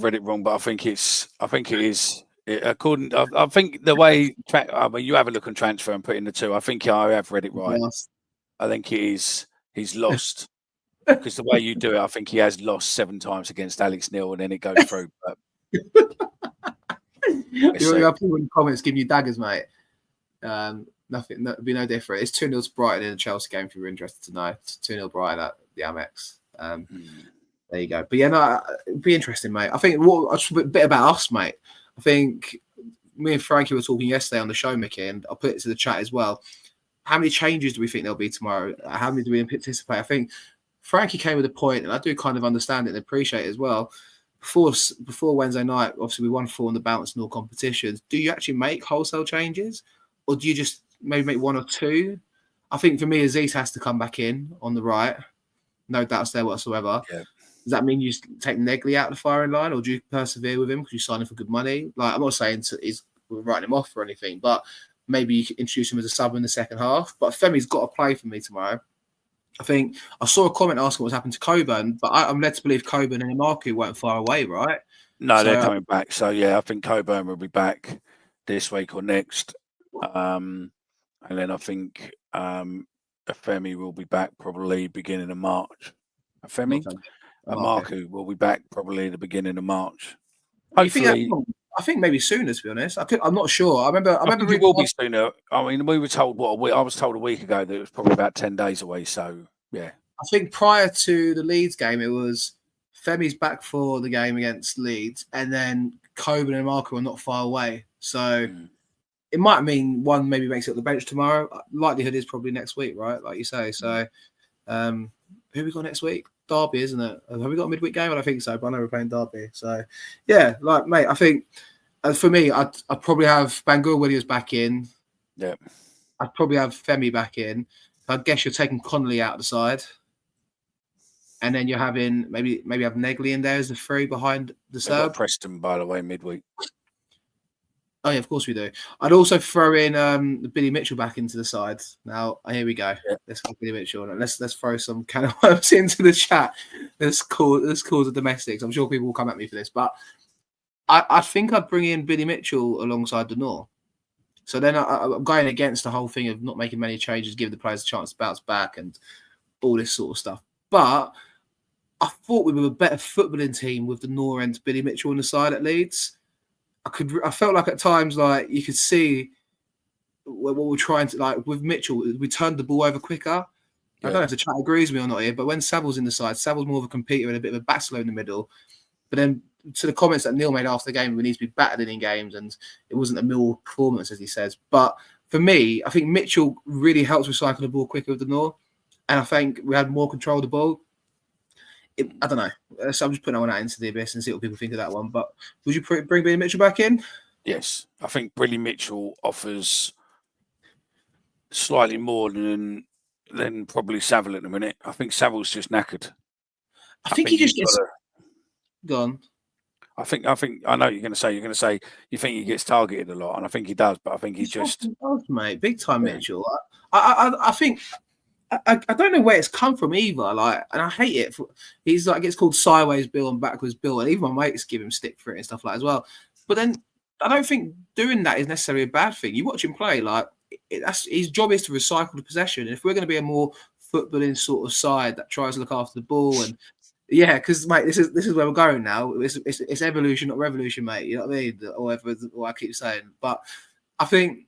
read it wrong, but I think it is. I think the way you have a look on transfer and put in the two. I think I have read it right. Yes. I think it is. He's lost because the way you do it, I think he has lost 7 times against Alex Neil, and then it goes through. But you're people in the comments giving you daggers, mate. Nothing. It'd be no different. It's 2-0 to Brighton in the Chelsea game. If you're interested to know, it's 2-0 Brighton at the Amex. There you go. But yeah, no, it'd be interesting, mate. I think just a bit about us, mate. I think me and Frankie were talking yesterday on the show, Micky, and I'll put it to the chat as well. How many changes do we think there'll be tomorrow? How many do we anticipate? I think Frankie came with a point, and I do kind of understand it and appreciate it as well. Before Wednesday night, obviously we won 4 in the bounce in all competitions. Do you actually make wholesale changes, or do you just maybe make 1 or 2? I think for me, Aziz has to come back in on the right. No doubts there whatsoever. Yeah. Does that mean you take Negley out of the firing line, or do you persevere with him because you sign him for good money? Like, I'm not saying we're writing him off or anything, but maybe you can introduce him as a sub in the second half. But Femi's got to play for me tomorrow. I think I saw a comment asking what's happened to Coburn, but I'm led to believe Coburn and Marku weren't far away, right? No, they're coming back. So, yeah, I think Coburn will be back this week or next. And then I think Femi will be back probably beginning of March. Femi? And Marku will be back probably the beginning of March. Hopefully, I think maybe sooner. To be honest, I'm not sure. I remember it will be sooner. I mean, we were told I was told a week ago that it was probably about 10 days away. So yeah, I think prior to the Leeds game, it was Femi's back for the game against Leeds, and then Coburn and Marku are not far away. So it might mean one maybe makes it on the bench tomorrow. Likelihood is probably next week, right? Like you say. So who we got next week? Derby, isn't it? Have we got a midweek game? I don't think so, but I know we're playing Derby. So, yeah, like, mate, I think for me, I'd probably have Bangor Williams back in. Yeah. I'd probably have Femi back in. I guess you're taking Connolly out of the side. And then you're having maybe have Negley in there as the 3 behind the sub. Preston, by the way, midweek. Oh, yeah, of course we do. I'd also throw in Billy Mitchell back into the side. Now, here we go. Yeah. Let's go Billy Mitchell. And let's throw some can of worms into the chat. Let's call the domestics. I'm sure people will come at me for this. But I think I'd bring in Billy Mitchell alongside Denor. So then I'm going against the whole thing of not making many changes, giving the players a chance to bounce back and all this sort of stuff. But I thought we were a better footballing team with Denor and Billy Mitchell on the side at Leeds. I felt like at times, like, you could see what we're trying to, like, with Mitchell, we turned the ball over quicker. Yeah. I don't know if the chat agrees with me or not here, but when Saville's in the side, Saville's more of a competitor and a bit of a battler in the middle. But then to the comments that Neil made after the game, we need to be battered in games, and it wasn't a Mill performance, as he says. But for me, I think Mitchell really helps recycle the ball quicker with the North, and I think we had more control of the ball. I don't know. So I'm just putting that one out into the abyss and see what people think of that one. But would you bring Billy Mitchell back in? Yes. I think Billy Mitchell offers slightly more than probably Saville at the minute. I think Saville's just knackered. I think he just gets... Go on. I think I know what you're going to say you think he gets targeted a lot, and I think he does, but I think he just does, mate. Big time Mitchell. I think... I don't know where it's come from either, like, and I hate it. He's like, it's called sideways Bill and backwards Bill, and even my mates give him stick for it and stuff like that as well. But then I don't think doing that is necessarily a bad thing. You watch him play, like, his job is to recycle the possession. And if we're going to be a more footballing sort of side that tries to look after the ball, and yeah, because mate, this is where we're going now. It's evolution, not revolution, mate. You know what I mean? Or whatever I keep saying, but I think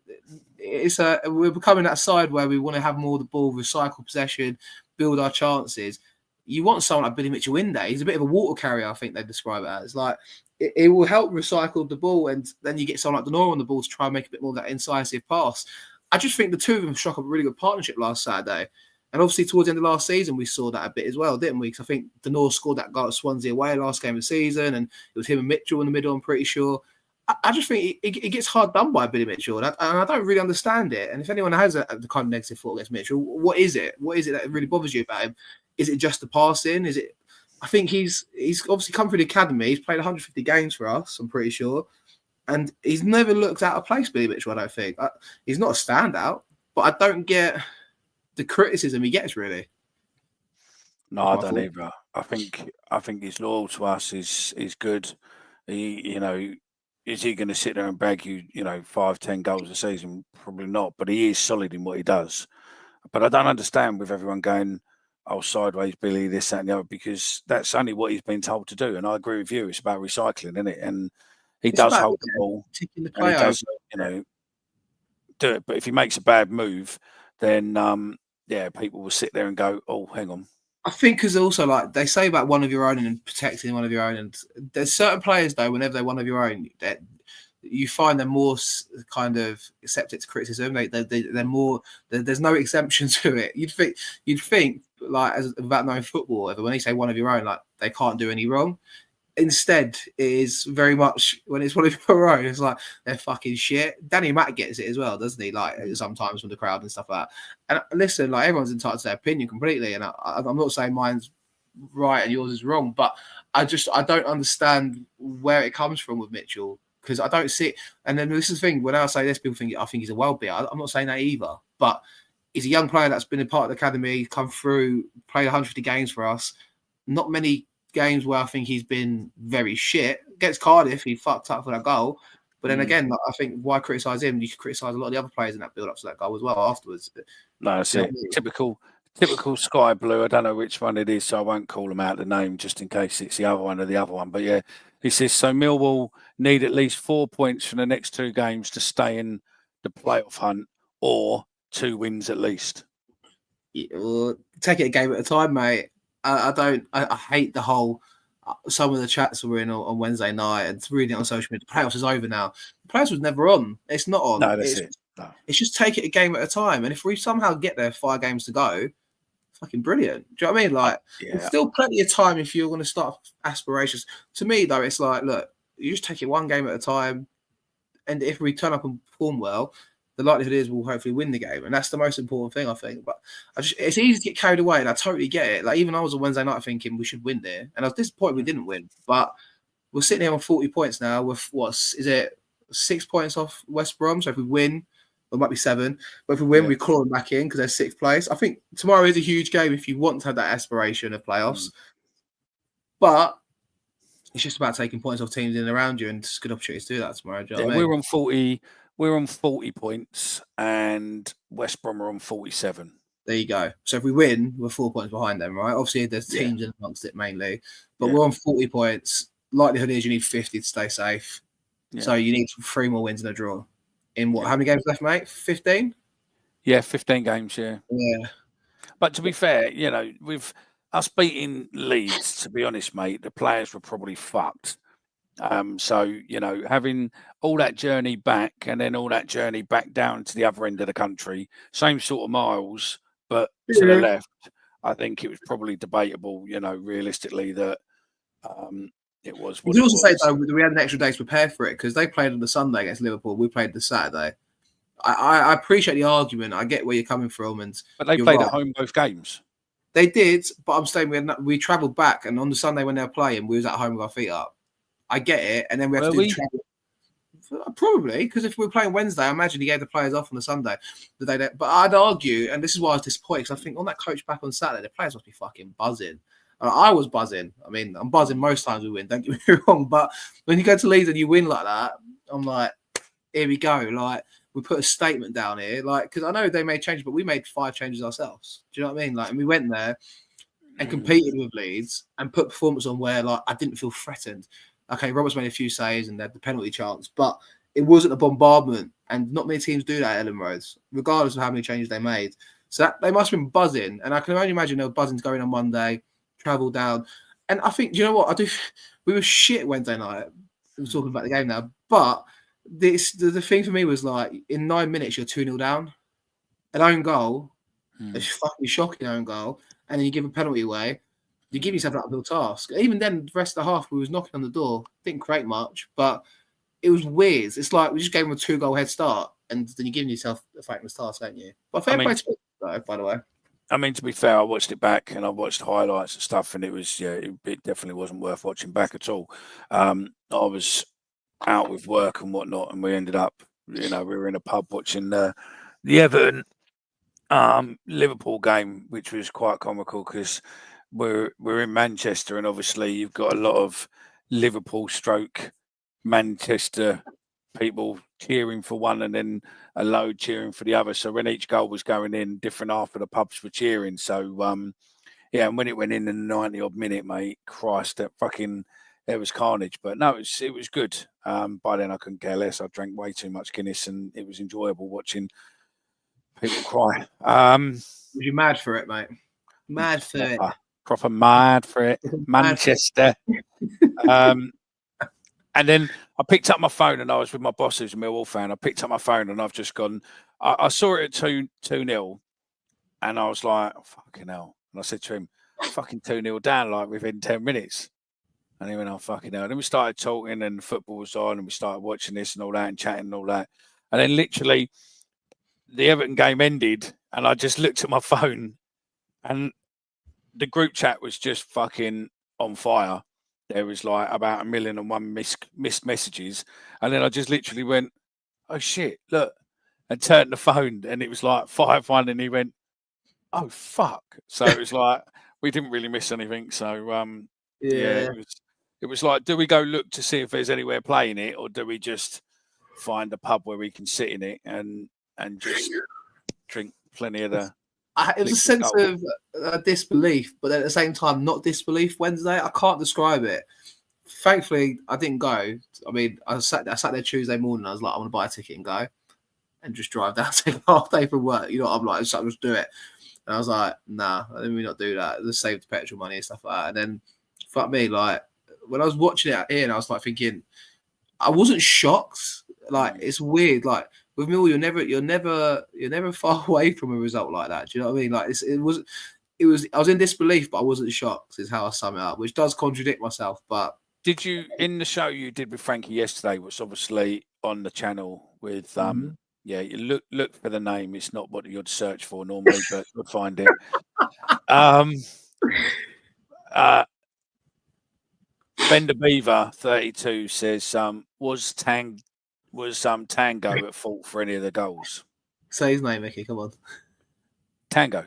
we're becoming that side where we want to have more of the ball, recycle possession, build our chances. You want someone like Billy Mitchell in there. He's a bit of a water carrier, I think they describe it as. Like, it will help recycle the ball, and then you get someone like Denor on the ball to try and make a bit more of that incisive pass. I just think the two of them struck up a really good partnership last Saturday. And obviously towards the end of last season, we saw that a bit as well, didn't we? Because I think Denor scored that goal at Swansea away last game of the season, and it was him and Mitchell in the middle, I'm pretty sure. I just think it gets hard done by Billy Mitchell, and I don't really understand it. And if anyone has the kind of negative thought against Mitchell, what is it? What is it that really bothers you about him? Is it just the passing? Is it? I think he's obviously come through the academy. He's played 150 games for us, I'm pretty sure, and he's never looked out of place. Billy Mitchell, I don't think he's not a standout, but I don't get the criticism he gets really. No, I don't either. I think he's loyal to us. Is good. Is he going to sit there and bag you, 5-10 goals a season? Probably not. But he is solid in what he does. But I don't understand with everyone going, "Oh, sideways, Billy, this, that, and the other," because that's only what he's been told to do. And I agree with you. It's about recycling, isn't it? And he does hold the ball, and he does, do it. But if he makes a bad move, then people will sit there and go, "Oh, hang on." I think because also like they say about one of your own and protecting one of your own, and there's certain players though, whenever they're one of your own, that you find them more kind of accepted to criticism. They're more. There's no exemption to it. You'd think like about knowing football, when they say one of your own, like they can't do any wrong. Instead, it is very much when it's one of your own, it's like they're fucking shit. Danny Matt gets it as well, doesn't he? Like sometimes from the crowd and stuff like that. And listen, like everyone's entitled to their opinion completely. And I'm not saying mine's right and yours is wrong, but I don't understand where it comes from with Mitchell because I don't see it. And then this is the thing, when I say this, people think I think he's a well-beer. I'm not saying that either, but he's a young player that's been a part of the academy, come through, played 150 games for us. Not many games where I think he's been very shit. Against Cardiff, he fucked up for that goal. But then again, I think why criticise him? You could criticise a lot of the other players in that build-up to that goal as well afterwards. No, that's it. Typical Sky Blue. I don't know which one it is, so I won't call him out the name just in case it's the other one or the other one. But yeah, he says, so Millwall need at least 4 points from the next 2 games to stay in the playoff hunt or 2 wins at least. Yeah, take it a game at a time, mate. I hate the whole. Some of the chats were in on Wednesday night and reading it on social media. The playoffs is over now. The playoffs was never on. It's not on. No, that's it. No. It's just take it a game at a time. And if we somehow get there 5 games to go, fucking brilliant. Do you know what I mean? Like, There's still plenty of time if you're going to start aspirations. To me, though, it's like, look, you just take it 1 game at a time. And if we turn up and perform well, the likelihood is we'll hopefully win the game. And that's the most important thing, I think. But it's easy to get carried away, and I totally get it. Like, even I was on Wednesday night thinking we should win there. And I was disappointed we didn't win. But we're sitting here on 40 points now with, 6 points off West Brom? So if we win, it might be 7. But if we win, we claw them back in because they're 6th place. I think tomorrow is a huge game if you want to have that aspiration of playoffs. But it's just about taking points off teams in and around you, and it's a good opportunity to do that tomorrow. Do you know what I mean? We're on 40 points, and West Brom are on 47. There you go. So if we win, we're 4 points behind them, right? Obviously, there's teams in amongst it mainly, but we're on 40 points. Likelihood is you need 50 to stay safe. Yeah. So you need 3 more wins and a draw. In what? How many games left, mate? 15? Yeah, 15 games. Yeah. Yeah. But to be fair, with us beating Leeds, to be honest, mate, the players were probably fucked. So, having all that journey back and then all that journey back down to the other end of the country, same sort of miles, but to the left, I think it was probably debatable, realistically, that it was. You can also say, though, we had an extra day to prepare for it because they played on the Sunday against Liverpool. We played the Saturday. I appreciate the argument. I get where you're coming from. But they played at home both games. They did, but I'm saying we travelled back, and on the Sunday when they were playing, we was at home with our feet up. I get it, and then we have to travel. Probably, because if we were playing Wednesday, I imagine he gave the players off on the Sunday. But I'd argue, and this is why I was disappointed, because I think on that coach back on Saturday, the players must be fucking buzzing. I was buzzing. I mean, I'm buzzing most times we win, don't get me wrong. But when you go to Leeds and you win like that, I'm like, here we go. Like, we put a statement down here. Like, because I know they made changes, but we made 5 changes ourselves. Do you know what I mean? Like, and we went there and competed with Leeds and put performance on where, like, I didn't feel threatened. Okay, Roberts made a few saves and they had the penalty chance, but it wasn't a bombardment, and not many teams do that at Ellen Roads, regardless of how many changes they made. So they must have been buzzing, and I can only imagine they were buzzing to go in on Monday, travel down. And I think, you know what, we were shit Wednesday night. We're talking about the game now, but the thing for me was, like, in 9 minutes, you're 2-0 down. An own goal, a fucking shocking own goal, and then you give a penalty away. You give yourself an uphill task. Even then, the rest of the half, we was knocking on the door. Didn't create much, but it was weird. It's like we just gave him a 2-goal head start, and then you're giving yourself a thankless task, aren't you? But fair play to him, though, by the way. I mean, to be fair, I watched it back and I watched highlights and stuff, and it was it definitely wasn't worth watching back at all. I was out with work and whatnot, and we ended up, we were in a pub watching the Everton Liverpool game, which was quite comical because we're in Manchester, and obviously you've got a lot of Liverpool stroke Manchester people cheering for one and then a load cheering for the other. So when each goal was going in, different half of the pubs were cheering. So and when it went in the 90-odd minute, mate, Christ, there was carnage. But no, it was good. By then I couldn't care less. I drank way too much Guinness, and it was enjoyable watching people cry. Was you mad for it, mate? Mad for it. Proper mad for it. Manchester. And then I picked up my phone, and I was with my boss, who's a Millwall fan. I picked up my phone, and I've just gone. I saw it at 2-0, and I was like, oh, fucking hell. And I said to him, fucking 2-0 down, like within 10 minutes. And he went, oh, fucking hell. And then we started talking, and football was on, and we started watching this and all that, and chatting and all that. And then literally the Everton game ended, and I just looked at my phone, and the group chat was just fucking on fire. There was like about 1,000,001 missed messages. And then I just literally went, oh shit, look, and turned the phone, and it was like 5-1, and he went, oh fuck. So it was like, we didn't really miss anything. So it was like, do we go look to see if there's anywhere playing it, or do we just find a pub where we can sit in it and just drink plenty of the... It was a sense of disbelief, but at the same time, not disbelief. Wednesday, I can't describe it. Thankfully, I didn't go. I mean, I sat there Tuesday morning. I was like, I want to buy a ticket and go, and just drive down, take half day from work. You know what I'm like? So I'll just do it. And I was like, nah, let me not do that. Just save the petrol money and stuff like that. And then, fuck me, like when I was watching it out here, and I was like thinking, I wasn't shocked. Like it's weird, like. With Mill, you're never far away from a result like that. Do you know what I mean? Like it was. I was in disbelief, but I wasn't shocked. Is how I sum it up, which does contradict myself. But did you in the show you did with Frankie yesterday, which obviously on the channel with you look for the name. It's not what you'd search for normally, but you'll find it. Bender Beaver 32 says was Tango at fault for any of the goals? Say his name, Micky. Come on. Tango.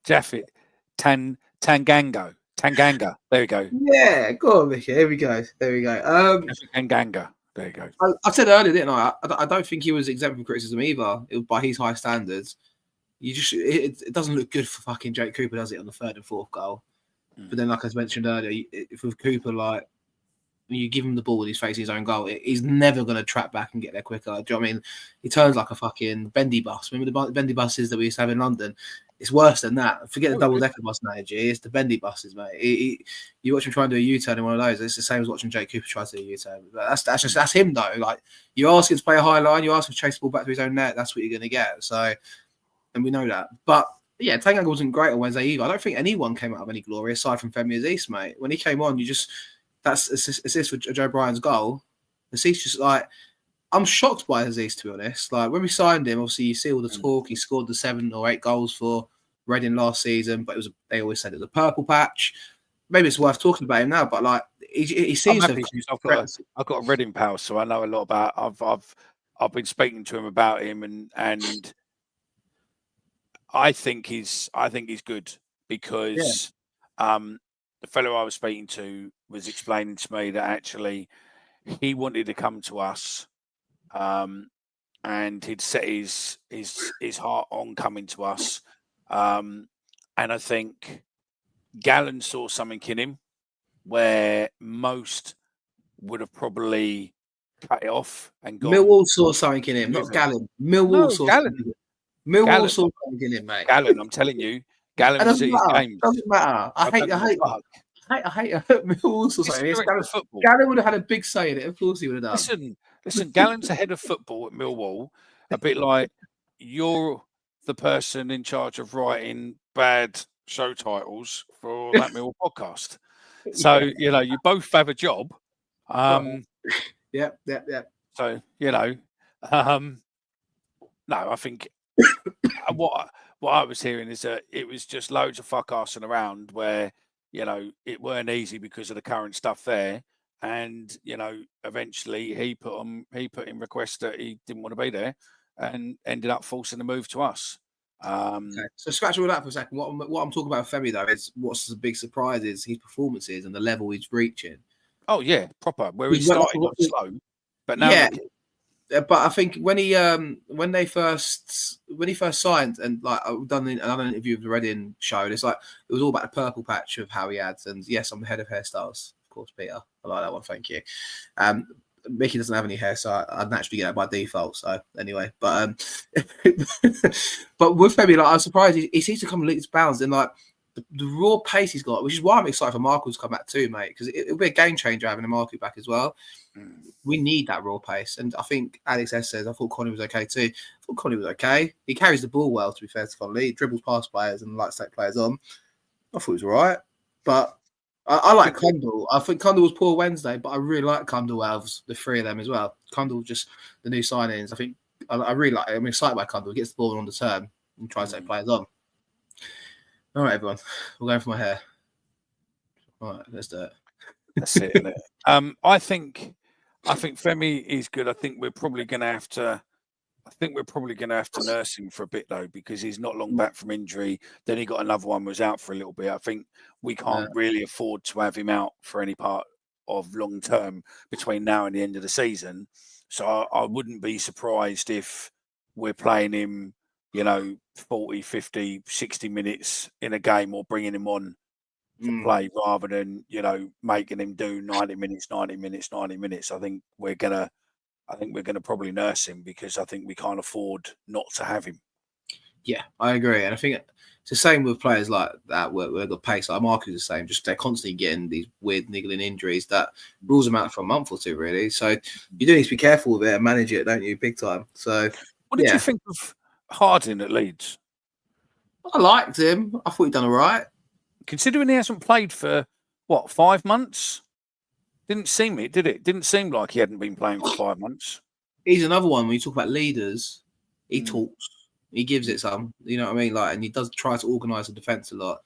Jaffet. Tanganga. There we go. Yeah, go on, Micky. Here we go. Tanganga. There you go. I said earlier, didn't I? I don't think he was exempt from criticism either. It was by his high standards. It doesn't look good for fucking Jake Cooper, does it, on the third and fourth goal? But then, like I mentioned earlier, if with Cooper, like, when you give him the ball and he's facing his own goal, he's never going to track back and get there quicker. Do you know what I mean? He turns like a fucking bendy bus. Remember the bendy buses that we used to have in London? It's worse than that. Forget the double-decker bus analogy. It's the bendy buses, mate. You watch him try and do a U-turn in one of those. It's the same as watching Jake Cooper try to do a U-turn. But that's him, though. Like, you ask him to play a high line, you ask him to chase the ball back to his own net, that's what you're going to get. So, and we know that. But, yeah, Tanganga wasn't great on Wednesday either. I don't think anyone came out of any glory aside from Femi Aziz, mate. When he came on, that's assist for Joe Bryan's goal. Aziz just like, I'm shocked by Aziz, to be honest. Like, when we signed him, obviously you see all the talk. He scored the 7 or 8 goals for Reading last season, but they always said it was a purple patch. Maybe it's worth talking about him now, but like he seems to have. I've got a Reading pal, so I know a lot about. I've been speaking to him about him, and I think he's good because the fellow I was speaking to was explaining to me that actually he wanted to come to us, and he'd set his heart on coming to us. And I think Gallen saw something in him where most would have probably cut it off and gone. Millwall saw something in him, not Gallen. Millwall saw something in him, mate. Gallen, I'm telling you, Gallen was at his games. Doesn't matter. I hate Millwall saw something. Gallen would have had a big say in it. Of course he would have done. Listen, Gallen's the head of football at Millwall, a bit like you're the person in charge of writing bad show titles for That Millwall Podcast. So, you both have a job. Yep. So, no, I think what I was hearing is that it was just loads of fuck-arsing around where, it weren't easy because of the current stuff there. And, eventually he put in requests that he didn't want to be there and ended up forcing the move to us. Okay. So scratch all that for a second. What I'm talking about with Femi, though, is what's the big surprise is his performances and the level he's reaching. Oh, yeah, proper. Where he started off slow, but now... Yeah. But I think when he first signed, and like I've done another interview with the Reading show, it's like it was all about the purple patch of how he had, and yes, I'm the head of hairstyles, of course, Peter. I like that one, thank you. Micky doesn't have any hair, so I'd naturally get that by default. So anyway, but but with Femi, like I was surprised he seems to come leaps bounds in like the raw pace he's got, which is why I'm excited for Marco to come back too, mate, because it'll be a game changer having a Marco back as well. We need that raw pace. And I think Alex S says, I thought Connie was okay too. I thought Connie was okay. He carries the ball well, to be fair to Connie. He dribbles past players and likes to take players on. I thought he was all right. But I like Kundal. I think Kundal was poor Wednesday, but I really like Kundal out of the three of them as well. Kundal, just the new signings. I think I really like it. I'm excited by Kundal. He gets the ball on the turn and tries to take players on. All right, everyone. We're going for my hair. All right, let's do it. That's it, isn't it? I think Femi is good. I think we're probably going to have to nurse him for a bit though, because he's not long back from injury. Then he got another one, was out for a little bit. I think we can't really afford to have him out for any part of long term between now and the end of the season. So I wouldn't be surprised if we're playing him, 40, 50, 60 minutes in a game, or bringing him on to play rather than, making him do 90 minutes. I think we're gonna probably nurse him, because I think we can't afford not to have him. Yeah, I agree. And I think it's the same with players like that where they've got pace. Like Marcus is the same, just they're constantly getting these weird niggling injuries that rules them out for a month or two, really. So you do need to be careful with it and manage it, don't you, big time? So what did you think of Harding at Leeds? I liked him. I thought he'd done all right. Considering he hasn't played for, 5 months? Didn't seem it, did it? Didn't seem like he hadn't been playing for 5 months. He's another one, when you talk about leaders, he talks. He gives it some, you know what I mean? Like, and he does try to organise the defence a lot.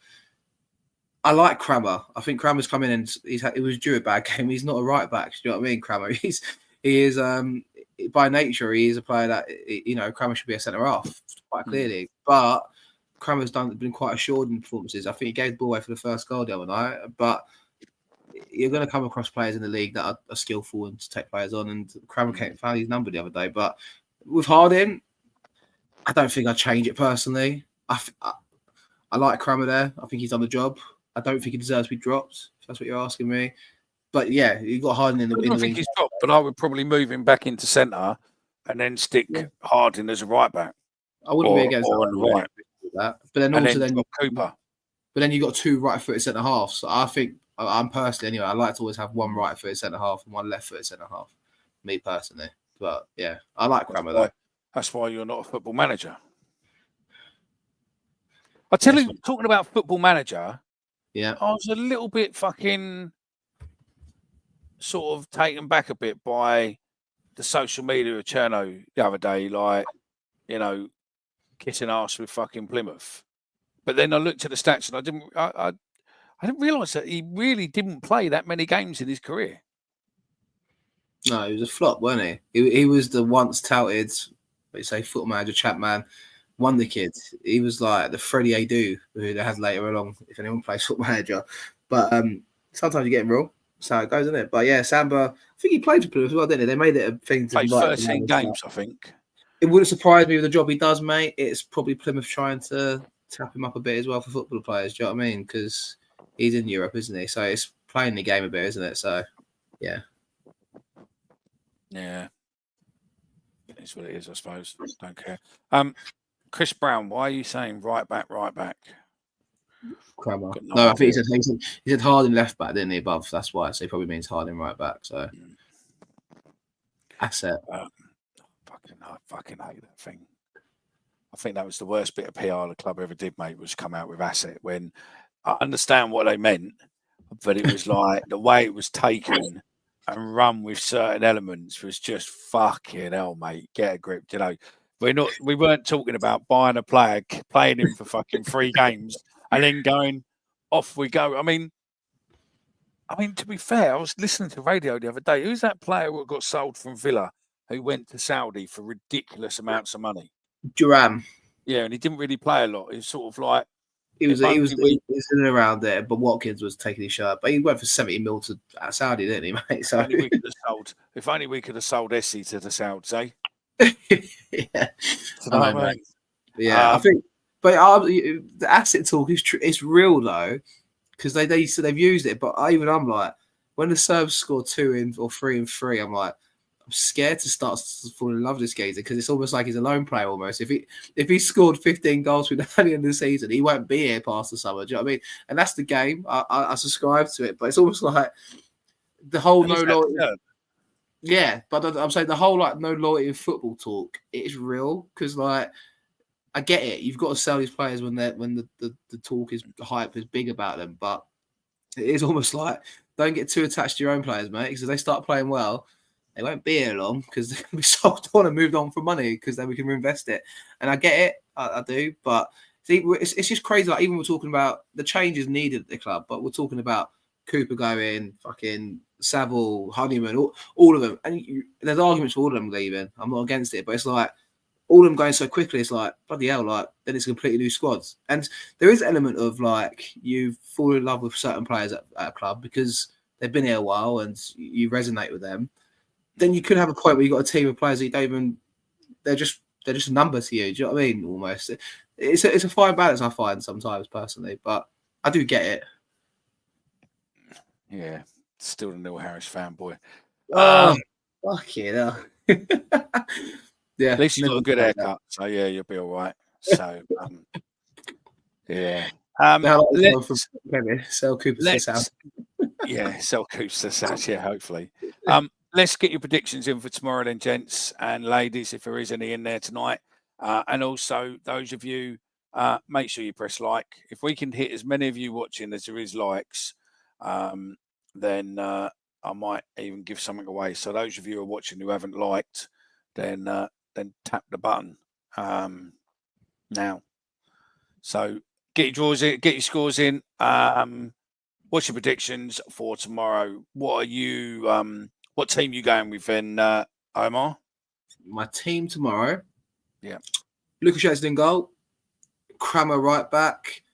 I like Crammer. I think Crammer's come in and it was due a bad game. He's not a right back. Do you know what I mean, Crammer? He is by nature, he is a player that, Crammer should be a centre half, quite clearly. But Crammer's been quite assured in performances. I think he gave the ball away for the first goal the other night. But you're going to come across players in the league that are skillful and to take players on. And Crammer found his number the other day. But with Harding, I don't think I'd change it personally. I like Crammer there. I think he's done the job. I don't think he deserves to be dropped, if that's what you're asking me. But yeah, you got Harding in the. I don't think he's dropped, but I would probably move him back into centre and then stick Harding as a right back. I wouldn't be against that. But then also then Cooper. But then you got two right-footed centre halves. So I think I'm personally anyway. I like to always have one right-footed centre half and one left-footed centre half. Me personally, but yeah, I like Crammer though. That's why you're not a football manager. I tell you, talking about football manager, I was a little bit fucking sort of taken back a bit by the social media of Cherno the other day, like, kissing arse with fucking Plymouth. But then I looked at the stats and I didn't realise that he really didn't play that many games in his career. No, he was a flop, wasn't he? He was the once touted, football manager, Chapman, wonder kid. He was like the Freddie Adu who they had later along, if anyone plays football manager. But sometimes you get him wrong. That's how it goes, isn't it? But yeah, Samba, I think he played for Plymouth as well, didn't he? They made it a thing to play 13 games, I think. It wouldn't surprise me with the job he does, mate. It's probably Plymouth trying to tap him up a bit as well for football players. Do you know what I mean? Because he's in Europe, isn't he? So it's playing the game a bit, isn't it? So, yeah. Yeah. It is what it is, I suppose. Don't care. Chris Brown, why are you saying right back? Crammer. No, I think he said Harding left back, didn't he, above? That's why. So he probably means Harding right back. So, asset. I fucking hate that thing. I think that was the worst bit of PR the club ever did, mate, was come out with asset, when I understand what they meant, but it was like the way it was taken and run with certain elements was just fucking hell, mate. Get a grip, you know. We weren't talking about buying a player, playing him for fucking 3 games, and then going off we go. I mean, to be fair, I was listening to radio the other day. Who's that player who got sold from Villa who went to Saudi for ridiculous amounts of money? Duran. Yeah, and he didn't really play a lot. He was sort of like He was in and around there, but Watkins was taking his shirt. But he went for 70 mil to Saudi, didn't he, mate? So if only we could have sold Essie to the Saudis, eh? Yeah, I mean? Yeah, I think. But the asset talk is true. It's real though, because they've used it. But even I'm like, when the Serbs score 2 or 3 and 3, I'm like, I'm scared to start falling in love with this geezer because it's almost like he's a lone player almost. If he scored 15 goals within the end of the season, he won't be here past the summer. Do you know what I mean? And that's the game. I subscribe to it, but it's almost like the whole no loyalty. Yeah, but I'm saying the whole like no loyalty in football talk. It is real because like I get it. You've got to sell these players when the talk is the hype is big about them, but it is almost like don't get too attached to your own players, mate. Because if they start playing well, they won't be here long because they'll be sold on and moved on for money because then we can reinvest it. And I get it, I do, but see, it's just crazy. Like even we're talking about the changes needed at the club, but we're talking about Cooper going, fucking Saville, Honeyman, all of them. And there's arguments for all of them leaving. I'm not against it, but it's like all of them going so quickly. It's like bloody hell, like then it's completely new squads. And there is an element of like you fall in love with certain players at a club because they've been here a while and you resonate with them. Then you could have a point where you've got a team of players that you don't even, they're just a number to you. Do you know what I mean? Almost. It's a fine balance, I find sometimes personally, but I do get it. Yeah, still the Neil Harris fanboy. Fuck it. Yeah. At least you got a good haircut, so yeah, you'll be all right. So, yeah. Sell Cooper to the South. Yeah, sell Cooper to the South. Yeah, hopefully. Let's get your predictions in for tomorrow, then, gents and ladies, if there is any in there tonight. And also, those of you, make sure you press like. If we can hit as many of you watching as there is likes, then I might even give something away. So those of you who are watching who haven't liked, then tap the button now. So get your draws in, get your scores in. What's your predictions for tomorrow? What are you? What team you going with then, Omar? My team tomorrow. Yeah. Lucas in goal. Kramer right back.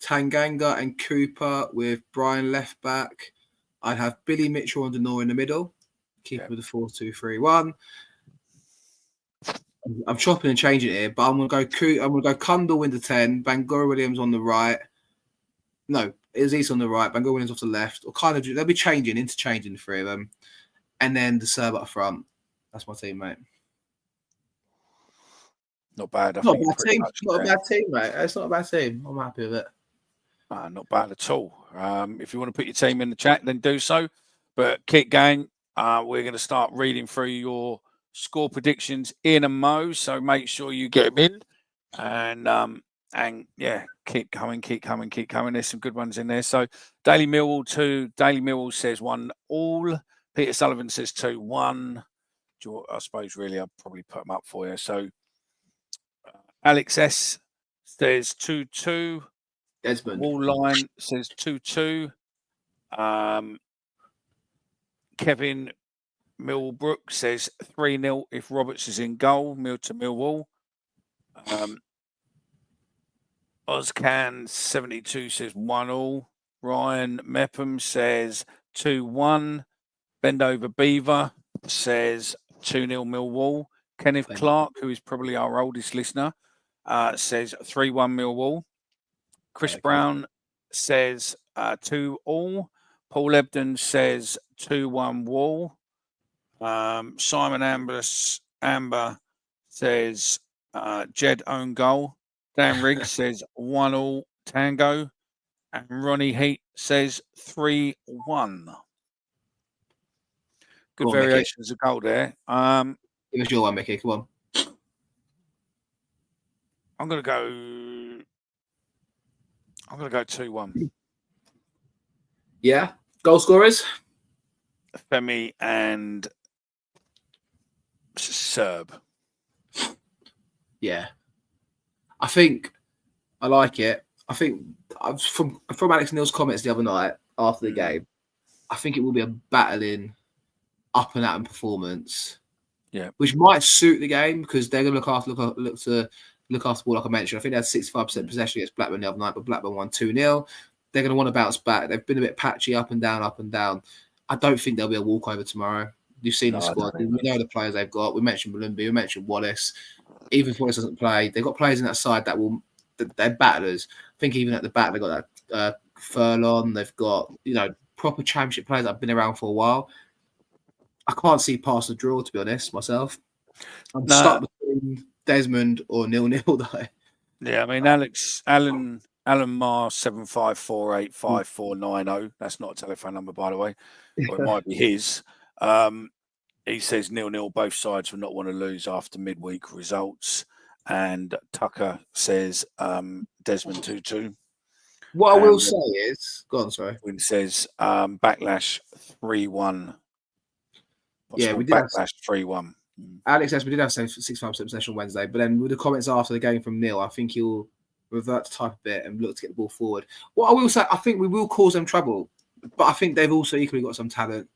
Tanganga and Cooper with Brian left back. I'd have Billy Mitchell and Denor in the middle. Keep it with the 4-2-3-1. I'm chopping and changing it here, but I'm gonna go Kundal in the 10, Bangor Williams on the right. No, Aziz on the right, Bangor Williams off the left, or kind of they'll be interchanging the 3 of them, and then the Serb up front. That's my team, mate. Not bad. Not a bad team. Not a bad team, mate. It's not a bad team. I'm happy with it. Not bad at all. If you want to put your team in the chat, then do so. But keep going. We're going to start reading through your score predictions in a Mo. So make sure you get them in. And yeah, keep coming. There's some good ones in there. So Daily Millwall 2. Daily Millwall says 1-1. Peter Sullivan says 2-1. I suppose really I'll probably put them up for you. So Alex S says 2-2. Desmond. Wall Line says 2-2. Kevin Millbrook says 3-0 if Roberts is in goal. To Millwall. Ozcan72 says 1-1. Ryan Mepham says 2-1. Bend Over Beaver says 2-0 Millwall. Kenneth Clark, who is probably our oldest listener, says 3-1 Millwall. Chris Brown says 2-2. Paul Ebden says 2-1 Wall. Simon Amber says Jed own goal. Dan Riggs says 1-1 Tango. And Ronnie Heat says 3-1. Good variations of goal there. Give us your one, Mickey. Come on. I'm going to go 2-1. Yeah. Goal scorers? Femi and Serb. Yeah. I think I like it. I think from Alex Neil's comments the other night after the game, I think it will be a battling up and out performance. Yeah, which might suit the game because they're going to look after the ball, like I mentioned. I think they had 65% possession against Blackburn the other night, but Blackburn won 2-0. They're going to want to bounce back. They've been a bit patchy, up and down. I don't think there'll be a walkover tomorrow. You've seen the squad. We know the players they've got. We mentioned Malumbi. We mentioned Wallace. Even if Wallace doesn't play, they've got players in that side they're battlers. I think even at the back, they've got that Furlong. They've got, proper championship players that have been around for a while. I can't see past the draw, to be honest, myself. I'm stuck between Desmond or 0-0 though. Yeah, I mean, Alan Marr 75485490. That's not a telephone number, by the way, or it might be his. He says 0-0. Both sides will not want to lose after midweek results. And Tucker says Desmond 2-2. What I will say is, go on, sorry. Win says Backlash 3-1. Yeah, we did Backlash 3-1. Alex says we did have 65% possession on Wednesday, but then with the comments after the game from Neil, I think he'll revert to type a bit and look to get the ball forward. What I will say, I think we will cause them trouble, but I think they've also equally got some talent.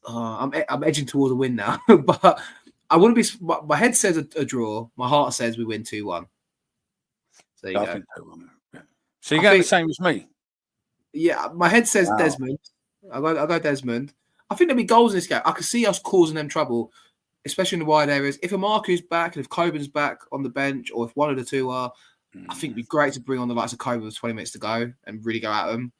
I'm edging towards a win now, but I wouldn't be. My head says a draw. My heart says we win 2-1. So you go. Think 2-1. Yeah. So you're going the same as me? Yeah, my head says Desmond. I go Desmond. I think there'll be goals in this game. I can see us causing them trouble, especially in the wide areas. If Amaku's back and if Coburn's back on the bench, or if one of the two are, I think it'd be great to bring on the likes of Coburn with 20 minutes to go and really go at them.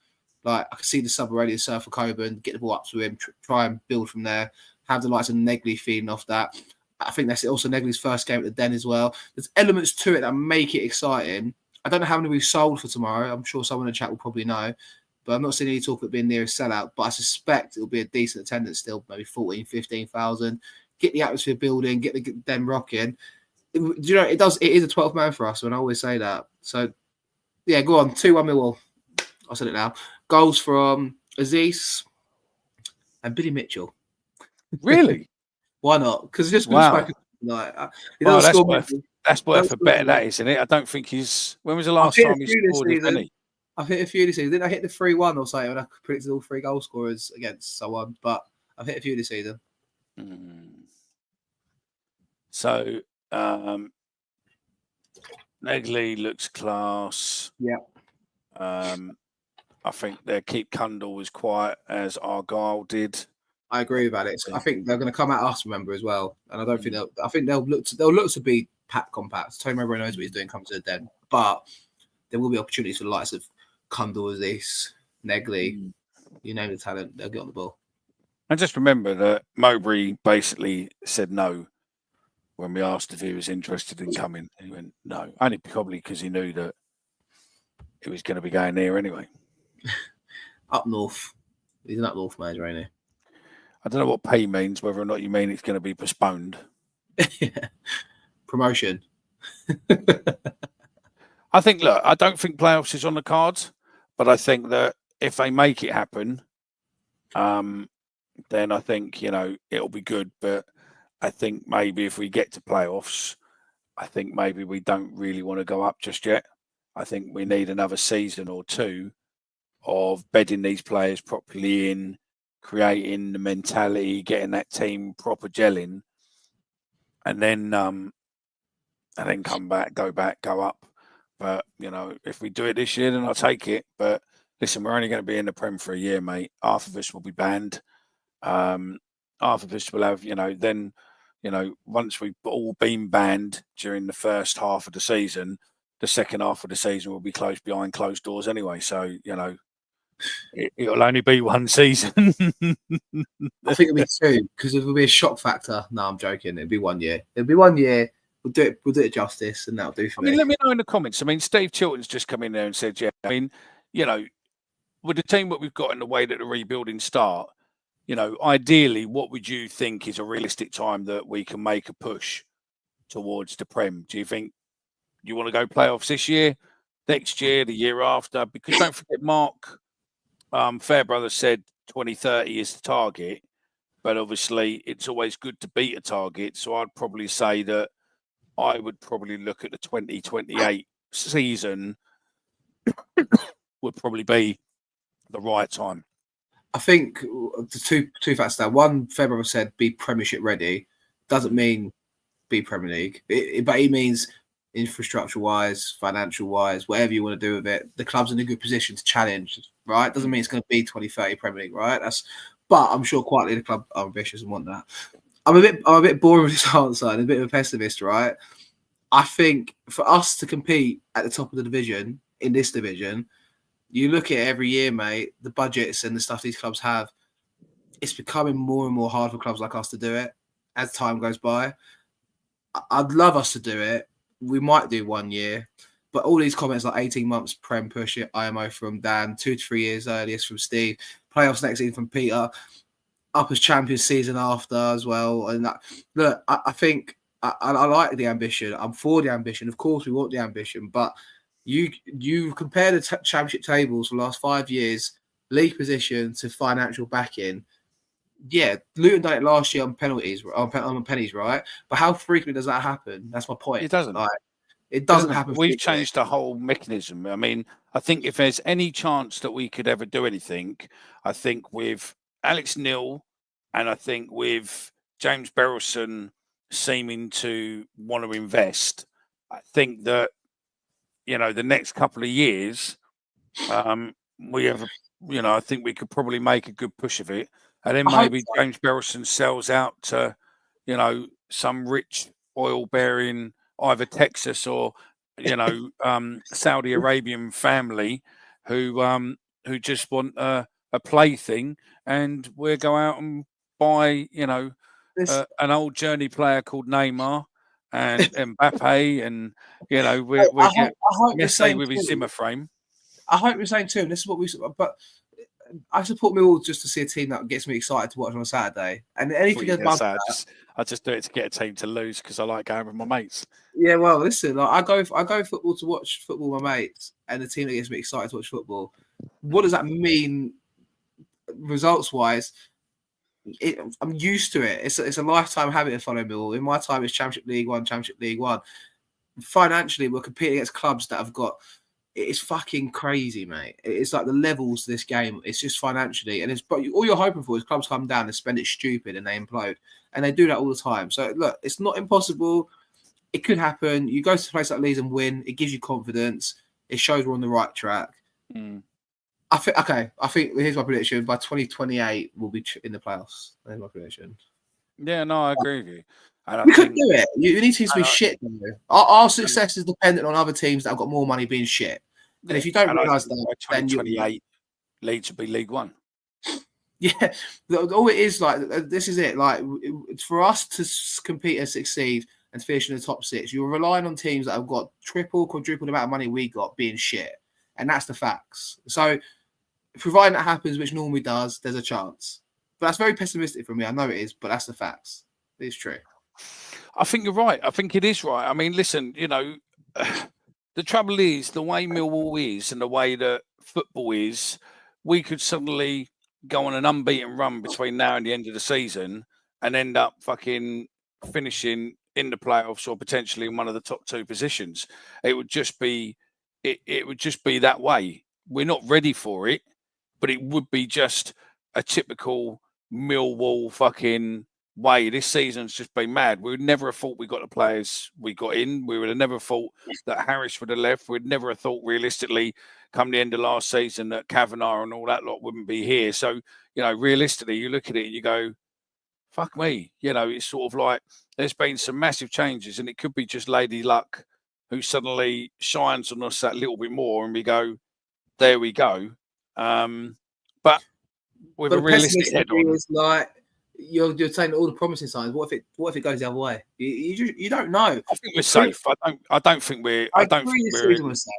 Like, I can see the sub already serve for Coburn, get the ball up to him, try and build from there, have the likes of Negley feeding off that. I think that's also Negley's first game at the Den as well. There's elements to it that make it exciting. I don't know how many we've sold for tomorrow. I'm sure someone in the chat will probably know. But I'm not seeing any talk of it being near a sellout. But I suspect it'll be a decent attendance still, maybe 14,000, 15,000. Get the atmosphere building, get them rocking. It is a 12th man for us, and I always say that. So, yeah, go on. 2-1 Millwall. I said it now. Goals from Aziz and Billy Mitchell. Really? Why not? Because just that's worth a bet, that isn't it? I don't think he's. When was the last time he scored his penny? I've hit a few this season. Didn't I hit the 3-1 or something when I predicted all 3 goal scorers against someone? But I've hit a few this season. So, Negley looks class. Yeah. I think their keep Cundall as quiet as Argyle did. I agree with Alex. I think they're going to come at us, remember, as well. And I don't think they'll look to be compact. Tony Mowbray knows what he's doing, come to the Den. But there will be opportunities for the likes of Cundall, Aziz, Negley. You name the talent, they'll get on the ball. And just remember that Mowbray basically said no when we asked if he was interested in coming. He went no, only probably because he knew that it was going to be going there anyway. Up north. He's an up north manager, ain't he? I don't know what pay means, whether or not you mean it's going to be postponed. Yeah. Promotion. I think, look, I don't think playoffs is on the cards, but I think that if they make it happen, then I think, it'll be good. But I think maybe if we get to playoffs, I think maybe we don't really want to go up just yet. I think we need another season or two of bedding these players properly in, creating the mentality, getting that team proper gelling, and then come back, go up. But, if we do it this year, then I'll take it. But listen, we're only going to be in the Prem for a year, mate. Half of us will be banned. Half of us will have, then, once we've all been banned during the first half of the season, the second half of the season will be closed behind closed doors anyway. So, it'll only be one season. I think it'll be 2 because it'll be a shock factor. No, I'm joking. It'll be 1 year. It'll be 1 year. We'll do it justice, and that'll do for me. Let me know in the comments. Steve Chilton's just come in there and said, yeah. With the team that we've got in the way that the rebuilding start, ideally, what would you think is a realistic time that we can make a push towards the Prem? Do you think you want to go playoffs this year, next year, the year after? Because don't forget, Mark Fairbrother said 2030 is the target, but obviously it's always good to beat a target. So I'd probably say that I would probably look at the 2028 season would probably be the right time. I think the two factors there. One, Federer said be Premiership ready. Doesn't mean be Premier League, but it means infrastructure-wise, financial-wise, whatever you want to do with it, the club's in a good position to challenge, right? Doesn't mean it's going to be 2030 Premier League, right? But I'm sure quietly the club are ambitious and want that. I'm a bit boring with this answer and a bit of a pessimist, right? I think for us to compete at the top of the division, in this division, you look at it every year, mate, the budgets and the stuff these clubs have, it's becoming more and more hard for clubs like us to do it as time goes by. I'd love us to do it. We might do 1 year, but all these comments like 18 months Prem push it, IMO from Dan, 2 to 3 years earliest from Steve, playoffs next season from Peter, up as champions season after as well. And look, I think I like the ambition. I'm for the ambition. Of course, we want the ambition, but you compare the championship tables for the last 5 years, league position to financial backing. Yeah, Luton done it last year on penalties, on pennies, right? But how frequently does that happen? That's my point. It doesn't. It doesn't happen. We've changed the whole mechanism. I mean, I think if there's any chance that we could ever do anything, I think with Alex Neil and I think with James Berylson seeming to want to invest, I think that, the next couple of years, we have, I think we could probably make a good push of it. And then maybe James Berylson sells out to, some rich oil-bearing, either Texas or, Saudi Arabian family who just want a plaything, and we'll go out and buy, an old journey player called Neymar and Mbappe, and we get Messi with his Zimmer frame. I hope you're saying too. And this is what but I support Millwall just to see a team that gets me excited to watch on a Saturday. And anything above that, I just do it to get a team to lose because I like going with my mates. Yeah, well, listen, I go football to watch football with my mates, and the team that gets me excited to watch football. What does that mean results wise? I'm used to it. It's a lifetime habit of following Millwall. In my time, it's Championship League One. Financially, we're competing against clubs that have got. It's fucking crazy, mate. It's like the levels to this game. It's just financially, and but all you're hoping for is clubs come down and spend it stupid and they implode, and they do that all the time. So look, it's not impossible. It could happen. You go to a place like Leeds and win. It gives you confidence. It shows we're on the right track. I think here's my prediction. By 2028, we'll be in the playoffs. There's my prediction. Yeah, no, I agree with you. We could do it. You need teams to be shit. Our success is dependent on other teams that have got more money being shit. And if you don't realise that, then 2028 Leeds will be League One. Yeah, all it is like this is it. Like for us to compete and succeed and finish in the top 6, you're relying on teams that have got triple, quadruple the amount of money we got being shit, and that's the facts. So, providing that happens, which normally does, there's a chance. But that's very pessimistic from me. I know it is, but that's the facts. It's true. I think you're right. I think it is right. I mean, listen, the trouble is the way Millwall is and the way that football is, we could suddenly go on an unbeaten run between now and the end of the season and end up fucking finishing in the playoffs or potentially in one of the top 2 positions. It would just be, it would just be that way. We're not ready for it, but it would be just a typical Millwall fucking way. This season's just been mad. We would never have thought we got the players we got in. We would have never thought that Harris would have left. We'd never have thought realistically come the end of last season that Kavanagh and all that lot wouldn't be here. So, realistically, you look at it and you go, fuck me. It's sort of like there's been some massive changes, and it could be just Lady Luck who suddenly shines on us that little bit more and we go, there we go. But with a realistic head on. Like, you're saying all the promising signs. What if it goes the other way? You don't know. I think we're safe. I don't think we're. I don't think we're safe.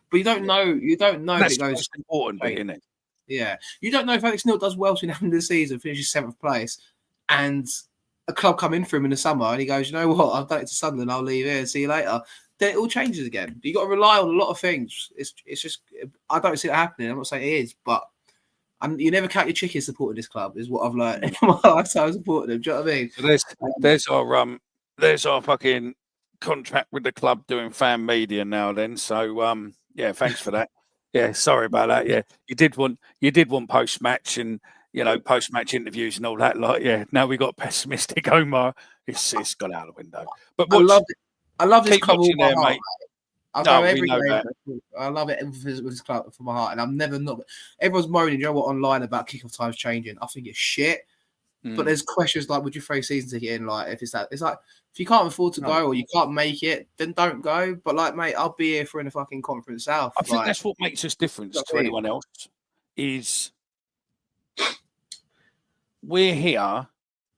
But you don't know. You don't know that's if it goes. Most important bit, isn't it? Yeah, you don't know if Alex Neil does well to the end of the season, finishes 7th place, and a club come in for him in the summer, and he goes, you know what? I've done it to Sunderland. I'll leave here and see you later. Then it all changes again. You got to rely on a lot of things. It's just I don't see it happening. I'm not saying it is, but And you never count your chickens supporting this club, is what I've learned in my lifetime supporting them. Do you know what I mean? So there's our fucking contract with the club doing fan media now. Then, so yeah, thanks for that. Yeah, sorry about that. Yeah, you did want post match and post match interviews and all that. Like, yeah, now we got pessimistic Omar. It's gone out the window. But I love this club watching there, mate. I go every game. I love it with this club from my heart, and I'm never not. Everyone's moaning, online about kickoff times changing. I think it's shit. But there's questions like, would you throw season ticket in? Like, if it's like if you can't afford to go or you can't make it, then don't go. But like, mate, I'll be here for in the fucking Conference South. I think that's what makes us different to anyone else. Is we're here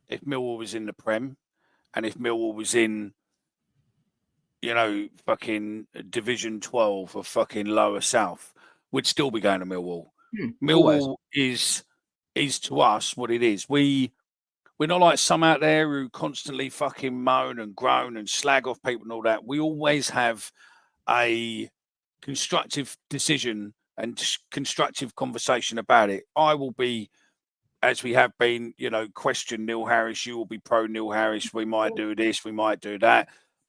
if Millwall was in the Prem, and if Millwall was in, fucking Division 12 or fucking Lower South, we'd still be going to Millwall. Millwall is to us what it is. We're not like some out there who constantly fucking moan and groan and slag off people and all that. We always have a constructive decision and constructive conversation about it. I will be, as we have been, question Neil Harris. You will be pro Neil Harris. We might do this, we might do that.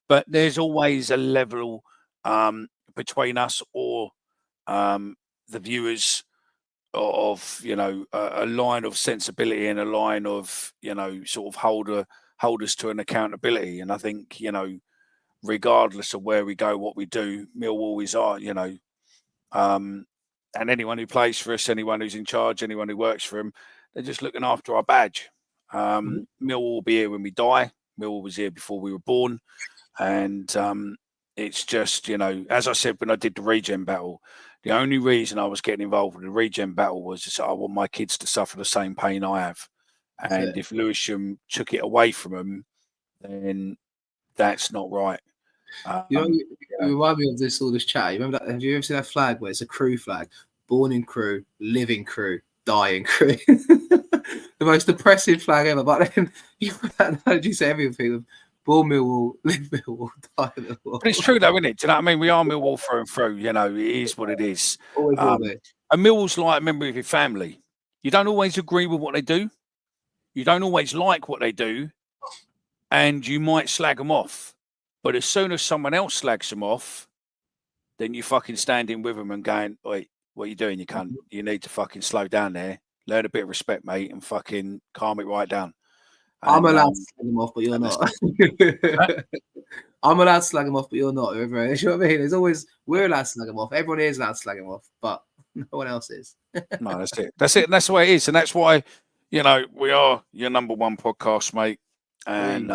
But there's always a level between us or the viewers of, a line of sensibility and a line of, sort of hold us to an accountability. And I think, regardless of where we go, what we do, Millwall is our, and anyone who plays for us, anyone who's in charge, anyone who works for him, they're just looking after our badge. Millwall will be here when we die. Millwall was here before we were born. And it's just, as I said, when I did the regen battle, the only reason I was getting involved with the regen battle was just I want my kids to suffer the same pain I have. And if Lewisham took it away from them, then that's not right. You remind me of this chat. You remember that? Have you ever seen that flag where it's a crew flag? Born in crew, living crew, dying crew. The most depressing flag ever. But then you say everything. Born Millwall, live Millwall, die Millwall. But it's true though, isn't it? Do you know what I mean? We are Millwall through and through. It is what it is. Always will be. And Millwall's like a member of your family. You don't always agree with what they do. You don't always like what they do. And you might slag them off. But as soon as someone else slags them off, then you fucking standing with them and going, wait, what are you doing, you cunt? You need to fucking slow down there. Learn a bit of respect, mate, and fucking calm it right down. I'm allowed to slag them off, but you're not. I'm allowed to slag them off, but you're not. You know what I mean? There's always, we're allowed to slag them off. Everyone is allowed to slag them off, but no one else is. No, that's it. That's it. And that's the way it is. And that's why, we are your number one podcast, mate. And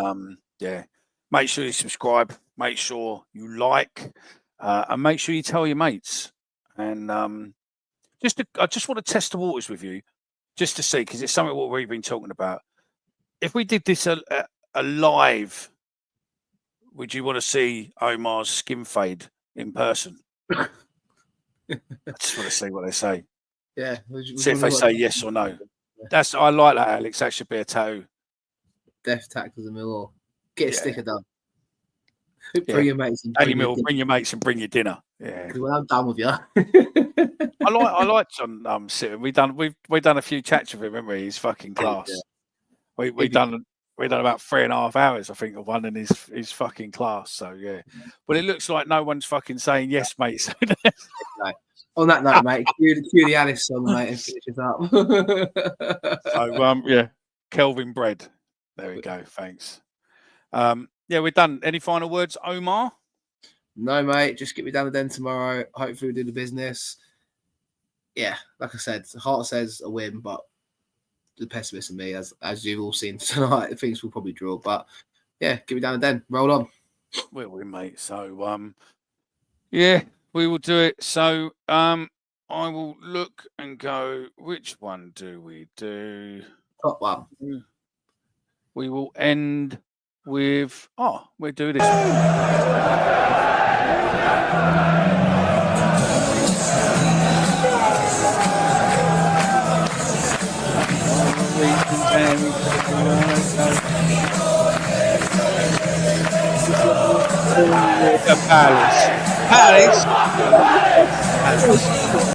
make sure you subscribe. Make sure you like. And make sure you tell your mates. And I just want to test the waters with you, just to see, because it's something what we've been talking about. If we did this a live, would you want to see Omar's skin fade in person? I just want to see what they say. Yeah. See if they say yes or no. I like that, Alex. That should be a tattoo. Death tackles in Millwall. Get a sticker done. Bring your mates. Bring your mates and bring your dinner. Yeah. Well, I'm done with you. I like John Sitton. We've done a few chats with him, haven't we? He's fucking class. Yeah. We done about 3.5 hours, I think, of one, and his fucking class. So yeah. But it looks like no one's fucking saying yes, mate. So on that note, mate, cue the Alice song, mate, and finish it up. So Kelvin Bread. There we go. Thanks. We're done. Any final words, Omar? No, mate. Just get me down the den tomorrow. Hopefully, we do the business. Yeah, like I said, the heart says a win, but the pessimist in me, as you've all seen tonight, things will probably draw. But yeah, get me down the den. Roll on. We'll win, mate. So we will do it. So I will look and go. Which one do we do? Top one. We will end with. We'll do this. Palace.